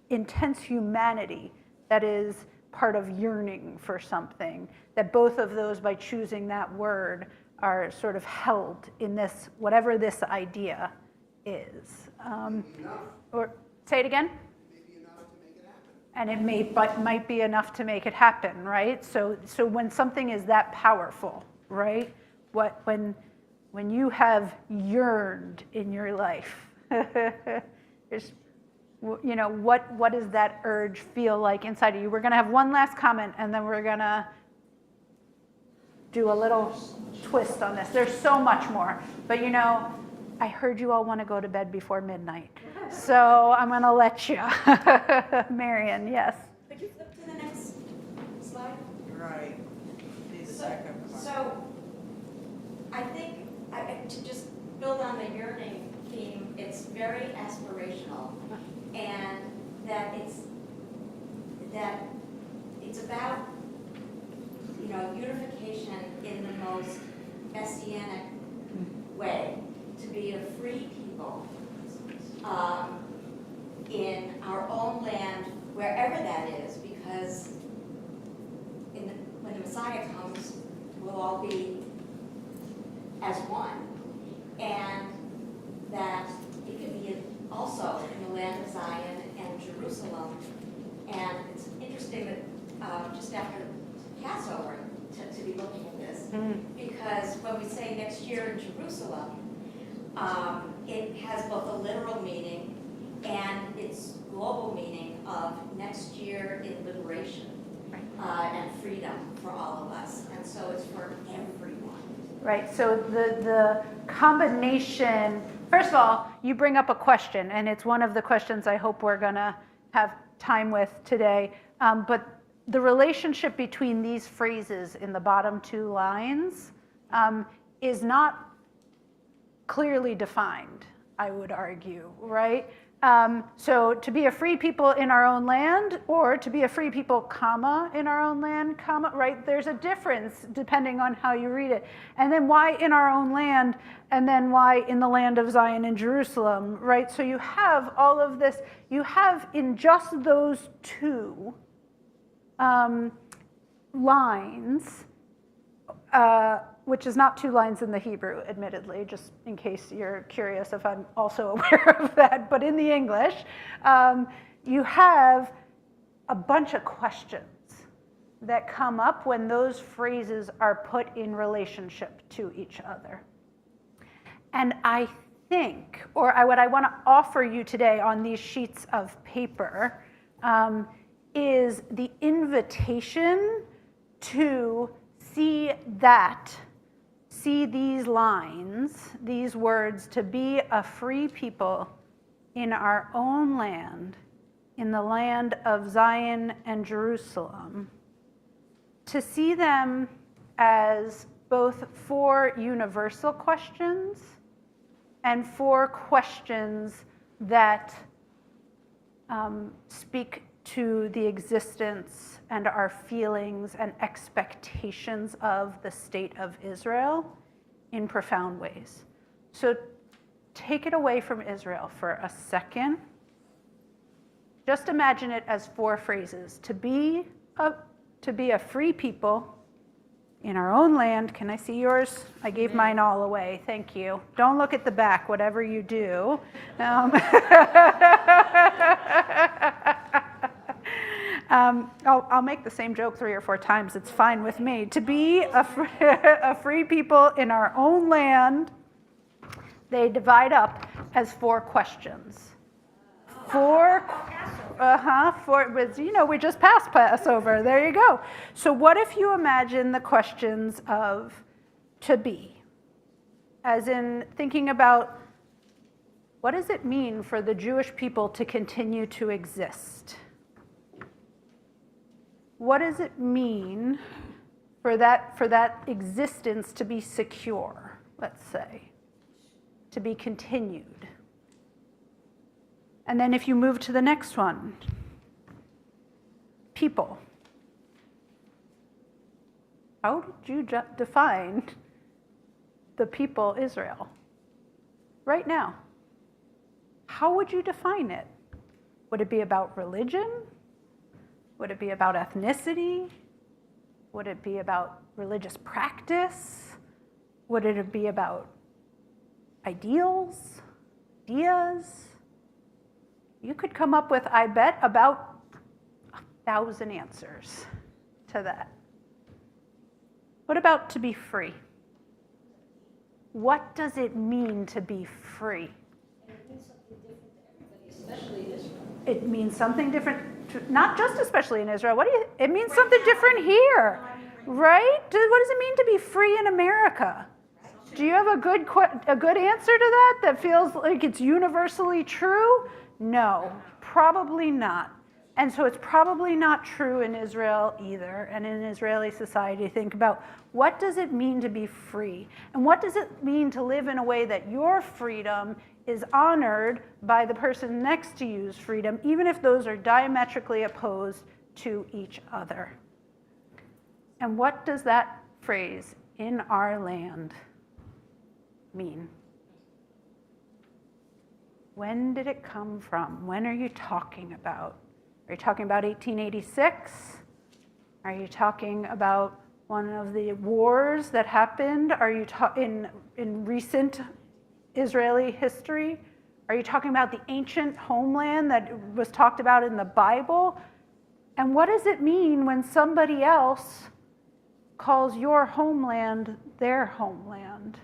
intense humanity that is part of yearning for something, that both of those, by choosing that word, are sort of held in this, whatever this idea is. Or say it again? And it might be enough to make it happen, right? So when something is that powerful, right? When you have yearned in your life, there's, what does that urge feel like inside of you? We're gonna have one last comment, and then we're gonna do a little twist on this. There's so much more, but I heard you all want to go to bed before midnight, so I'm going to let you. Marion, yes. Could you flip to the next slide? Right. The second part. So, I think, to just build on the yearning theme, it's very aspirational. And that it's about, you know, unification in the most messianic way, to be a free people in our own land, wherever that is, because when the Messiah comes, we'll all be as one, and that it could be also in the land of Zion and Jerusalem. And it's interesting that just after Passover to be looking at this, because when we say next year in Jerusalem, it has both a literal meaning and its global meaning of next year in liberation and freedom for all of us. And so it's for everyone. Right, so the combination, first of all, you bring up a question, and it's one of the questions I hope we're gonna have time with today, but the relationship between these phrases in the bottom two lines is not clearly defined, I would argue, right? So to be a free people in our own land, or to be a free people, comma, in our own land, comma, right? There's a difference depending on how you read it. And then why in our own land, and then why in the land of Zion and Jerusalem, right? So you have all of this, you have in just those two lines, which is not two lines in the Hebrew, admittedly, just in case you're curious if I'm also aware of that, but in the English, you have a bunch of questions that come up when those phrases are put in relationship to each other. And I think, or what I want to offer you today on these sheets of paper is the invitation to see these lines, these words, to be a free people in our own land, in the land of Zion and Jerusalem, to see them as both four universal questions and four questions that speak to the existence and our feelings and expectations of the state of Israel in profound ways. So take it away from Israel for a second. Just imagine it as four phrases. To be a free people in our own land. Can I see yours? I gave mine all away. Thank you. Don't look at the back, whatever you do. I'll make the same joke 3 or 4 times. It's fine with me. To be a free people in our own land, they divide up as 4 questions. We just passed Passover. There you go. So what if you imagine the questions of to be, as in thinking about what does it mean for the Jewish people to continue to exist? What does it mean for that existence to be secure, let's say, to be continued? And then if you move to the next one, people. How did you define the people Israel right now? How would you define it? Would it be about religion? Would it be about ethnicity? Would it be about religious practice? Would it be about ideals, ideas? You could come up with, I bet, about 1,000 answers to that. What about to be free? What does it mean to be free? And it means something different to everybody, especially Israel. It means something different, not just especially in Israel. It means something different here, right? What does it mean to be free in America? Do you have a good answer to that feels like it's universally true? No, probably not. And so it's probably not true in Israel either, and in Israeli society, think about what does it mean to be free? And what does it mean to live in a way that your freedom is honored by the person next to you's freedom, even if those are diametrically opposed to each other? And what does that phrase, in our land, mean? When did it come from? When are you talking about? Are you talking about 1886? Are you talking about one of the wars that happened? Are you in recent Israeli history? Are you talking about the ancient homeland that was talked about in the Bible? And what does it mean when somebody else calls your homeland their homeland?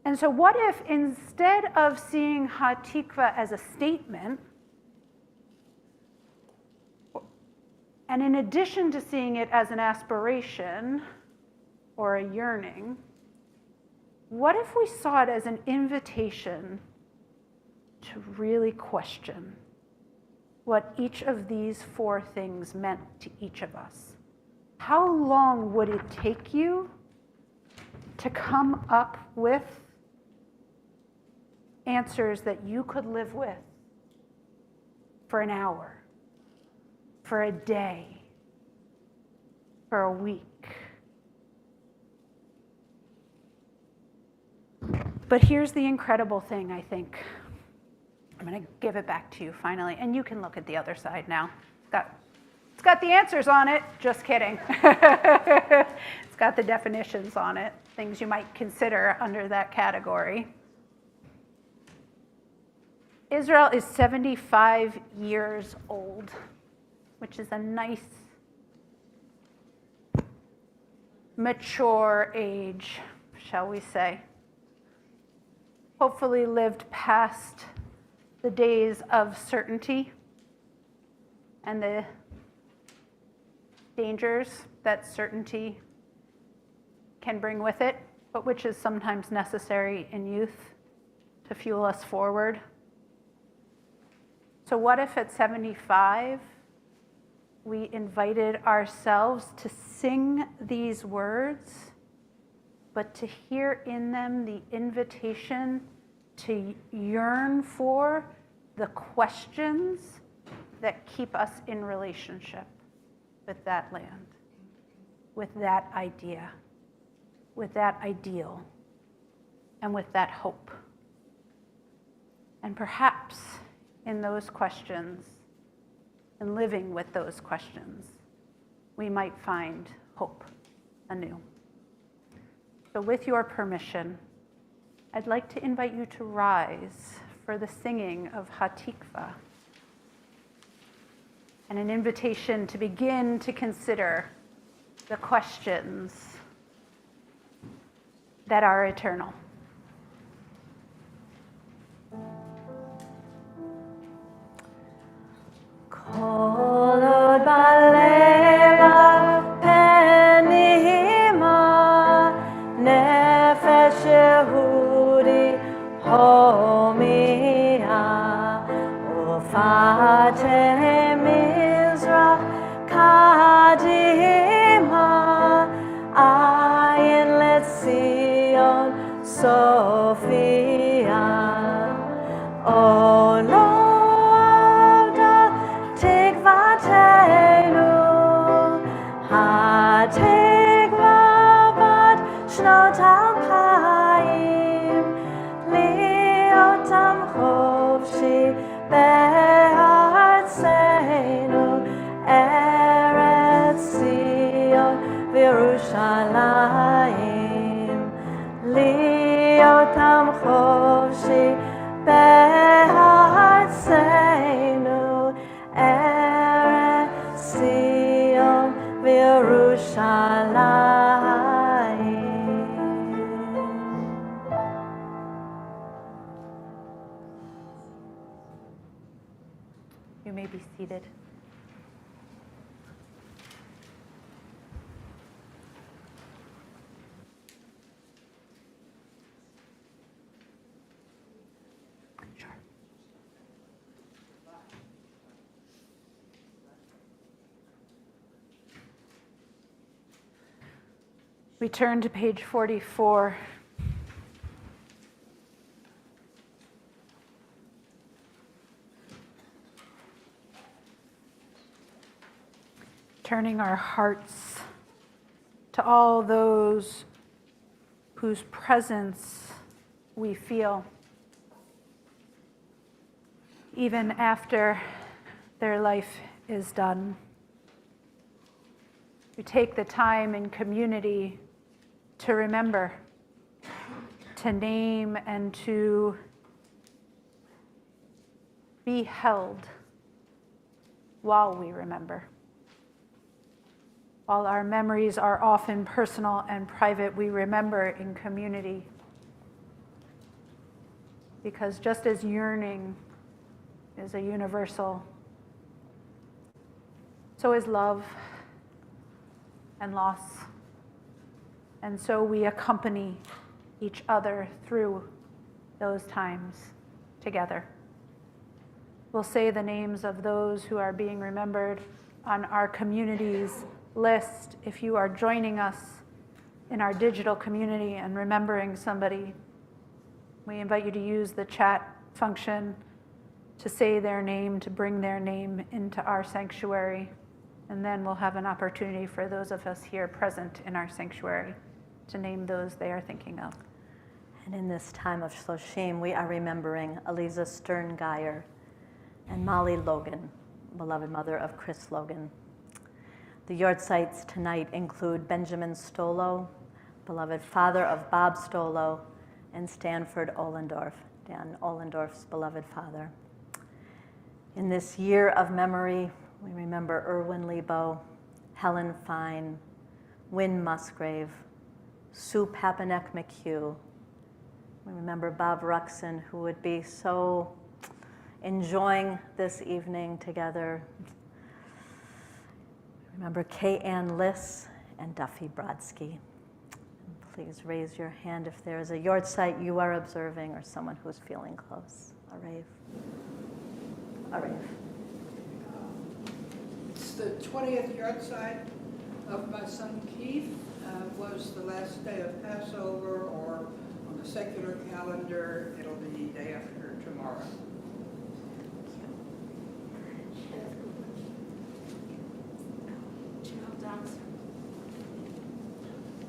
And so what if instead of seeing Ha Tikvah as a statement, and in addition to seeing it as an aspiration or a yearning, what if we saw it as an invitation to really question what each of these four things meant to each of us? How long would it take you to come up with answers that you could live with for an hour, for a day, for a week? But here's the incredible thing, I think. I'm going to give it back to you finally, and you can look at the other side now. It's got the answers on it. Just kidding. It's got the definitions on it, things you might consider under that category. Israel is 75 years old, which is a nice, mature age, shall we say. Hopefully lived past the days of certainty and the dangers that certainty can bring with it, but which is sometimes necessary in youth to fuel us forward. So what if at 75, we invited ourselves to sing these words, but to hear in them the invitation to yearn for the questions that keep us in relationship with that land, with that idea, with that ideal, and with that hope. And perhaps in those questions, and living with those questions, we might find hope anew. So with your permission, I'd like to invite you to rise for the singing of Ha Tikvah, and an invitation to begin to consider the questions that are eternal. Kol od balev penima nefesh yehudi homia ufate mizrach kadima ayin letzion Sophia oh no Shnot alpayim liotam chofshi be'artzeinu Eretz Zion v'Yerushalayim liotam chofshi be'artzeinu Eretz Zion v'Yerushalayim. We turn to page 44. Turning our hearts to all those whose presence we feel, even after their life is done. We take the time in community to remember, to name, and to be held while we remember. While our memories are often personal and private, we remember in community. Because just as yearning is a universal, so is love and loss. And so we accompany each other through those times together. We'll say the names of those who are being remembered on our community's list. If you are joining us in our digital community and remembering somebody, we invite you to use the chat function to say their name, to bring their name into our sanctuary. And then we'll have an opportunity for those of us here present in our sanctuary to name those they are thinking of. And in this time of Shloshim, we are remembering Eliza Stern-Geyer and Molly Logan, beloved mother of Chris Logan. The yahrzeits tonight include Benjamin Stolo, beloved father of Bob Stolo, and Stanford Ohlendorf, Dan Ohlendorf's beloved father. In this year of memory, we remember Erwin Lebo, Helen Fine, Wynne Musgrave, Sue Papanek McHugh. We remember Bob Ruxin, who would be so enjoying this evening together. Remember Kay Ann Liss and Duffy Brodsky. Please raise your hand if there is a yahrzeit you are observing or someone who's feeling close. Arev. Arev. It's the 20th yahrzeit of my son Keith. Was the last day of Passover, or on the secular calendar, it'll be day after tomorrow.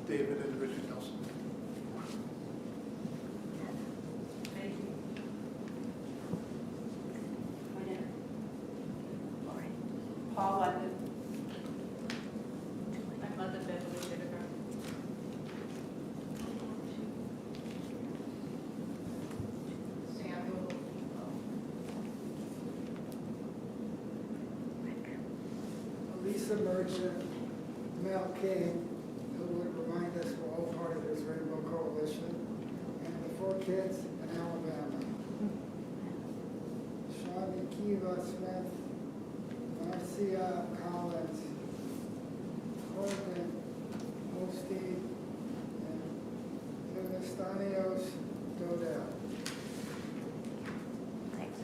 David and Richard Nelson. Paul London. My mother, Beverly Whitaker. Samuel. Lisa Merchant, Mel King, who would remind us we're all part of this Rainbow Coalition, and the 4 kids in Alabama. Shawnee Kiva Smith, Marcia Collins, Corbin Holstein, and Livestanios Dodell. Thanks.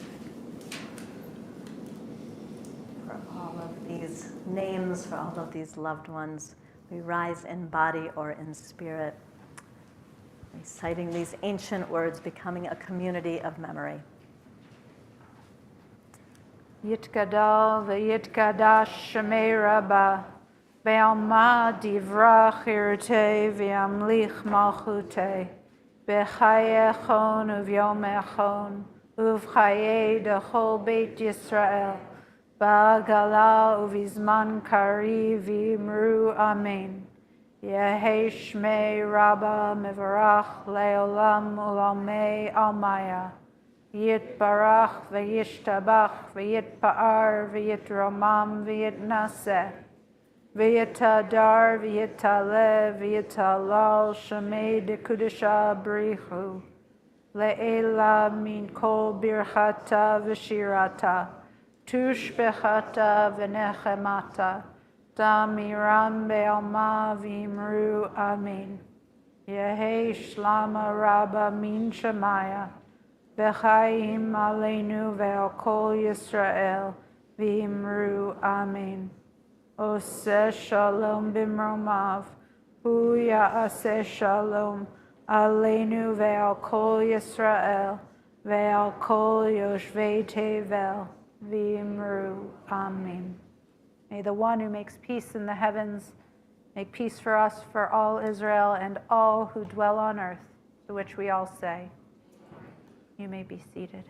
For all of these names, for all of these loved ones, we rise in body or in spirit, reciting these ancient words, becoming a community of memory. Yitgadal v'yitkadash shemei Rabbah, ve'alma divrach irtei v'yamlich malchutei, b'chaye echon uvyom echon, uvchaye dechol beit Yisrael, ba'agala uvizman kari v'imru amen. Yehei shmei Rabbah mevarach le'olam ulamei almaya. Yitbarach v'yishtabach v'yitpa'ar v'yitromam v'yitnaseh v'yitadar v'yitaleh v'yitalal shemei dekudesha brichu le'ela min kol birchata v'shirata tushbechata v'nechemata damiram be'alma v'imru amen. Yehei shlama rabba min shemaya V'chaim aleinu ve'al kol Yisrael v'imru amen. Oseh shalom b'mromav hu ya'aseh shalom aleinu ve'al kol Yisrael ve'al kol yoshvei tevel v'imru amen. May the one who makes peace in the heavens make peace for us, for all Israel, and all who dwell on earth, to which we all say. You may be seated.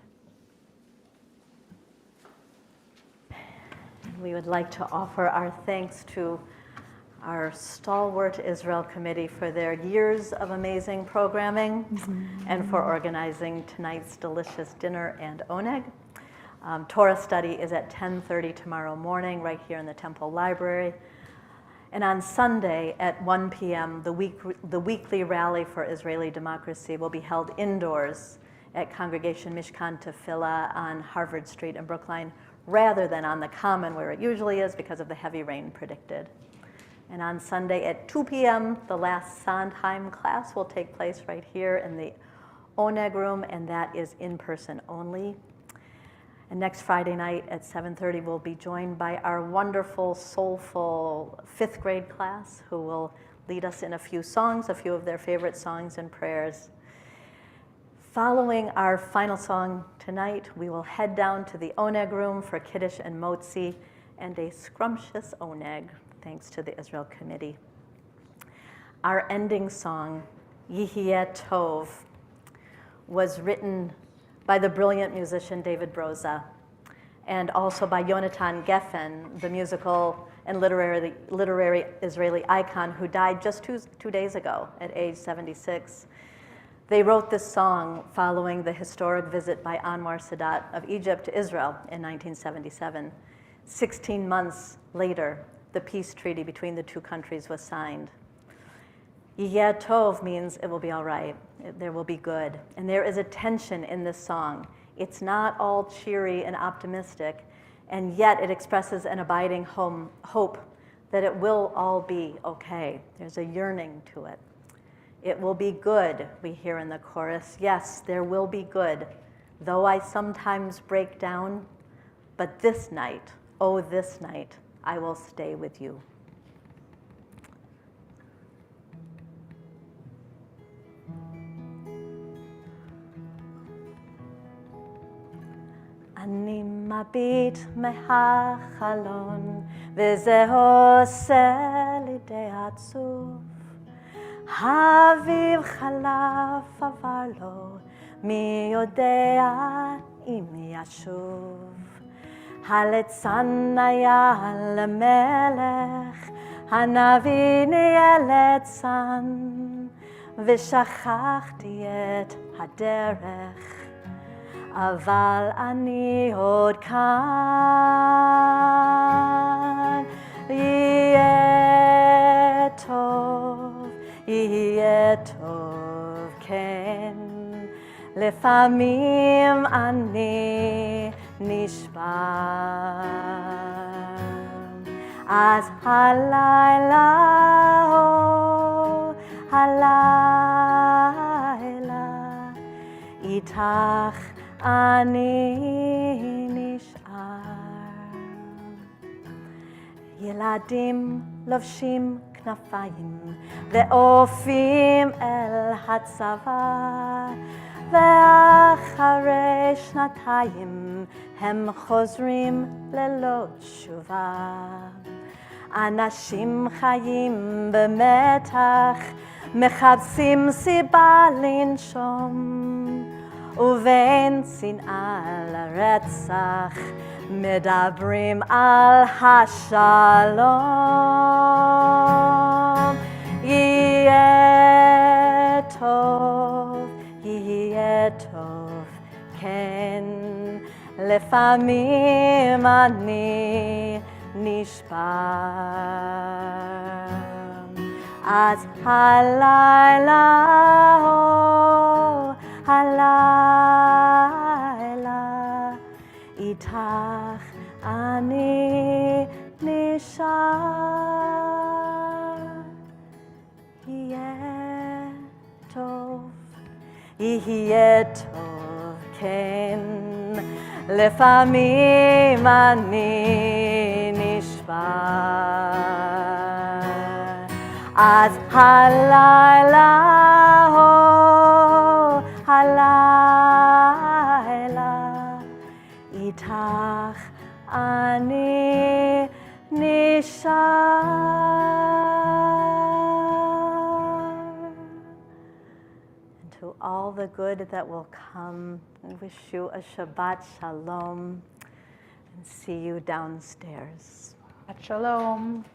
We would like to offer our thanks to our stalwart Israel Committee for their years of amazing programming and for organizing tonight's delicious dinner and oneg. Torah study is at 10:30 tomorrow morning right here in the Temple Library. And on Sunday at 1 p.m., the weekly rally for Israeli democracy will be held indoors at Congregation Mishkan Tefillah on Harvard Street in Brookline, rather than on the Common where it usually is because of the heavy rain predicted. And on Sunday at 2 p.m., the last Sondheim class will take place right here in the Oneg room, and that is in person only. And next Friday night at 7:30, we'll be joined by our wonderful, soulful 5th grade class who will lead us in a few songs, a few of their favorite songs and prayers. Following our final song tonight, we will head down to the Oneg room for Kiddush and Motzi and a scrumptious Oneg, thanks to the Israel Committee. Our ending song, Yihyeh Tov, was written by the brilliant musician David Broza, and also by Yonatan Geffen, the musical and literary Israeli icon who died just two days ago at age 76. They wrote this song following the historic visit by Anwar Sadat of Egypt to Israel in 1977. 16 months later, the peace treaty between the two countries was signed. Yihyeh Tov means it will be all right, there will be good. And there is a tension in this song. It's not all cheery and optimistic, and yet it expresses an abiding hope that it will all be okay. There's a yearning to it. It will be good, we hear in the chorus. Yes, there will be good, though I sometimes break down, but this night, oh, this night, I will stay with you. אני מביט מהחלון, וזה עושה לי די עצוב. האביב חלף עבר לו, מי יודע אם ישוב. הליצן היה למלך, הנביא נהיה ליצן, ושכחתי את הדרך. אבל אני עוד כאן. יהיה טוב, יהיה טוב, כן. לפעמים אני נשבר. אז הלילה, הלילה, איתך אני נשאר. ילדים לובשים כנפיים ועופים אל הצבא, ואחרי שנתיים הם חוזרים ללא תשובה. אנשים חיים במתח, מחפשים סיבה לנשום, ובין שנאה לרצח מדברים על השלום. יהיה טוב, יהיה טוב, כן, לפעמים אני נשבר. אז הלילה, הלילה, איתך אני נשאר. יהיה טוב, יהיה טוב, כן, לפעמים אני נשבר. Az halayla ho halayla itach ani nishar. And to all the good that will come, I wish you a Shabbat Shalom and see you downstairs. Shalom.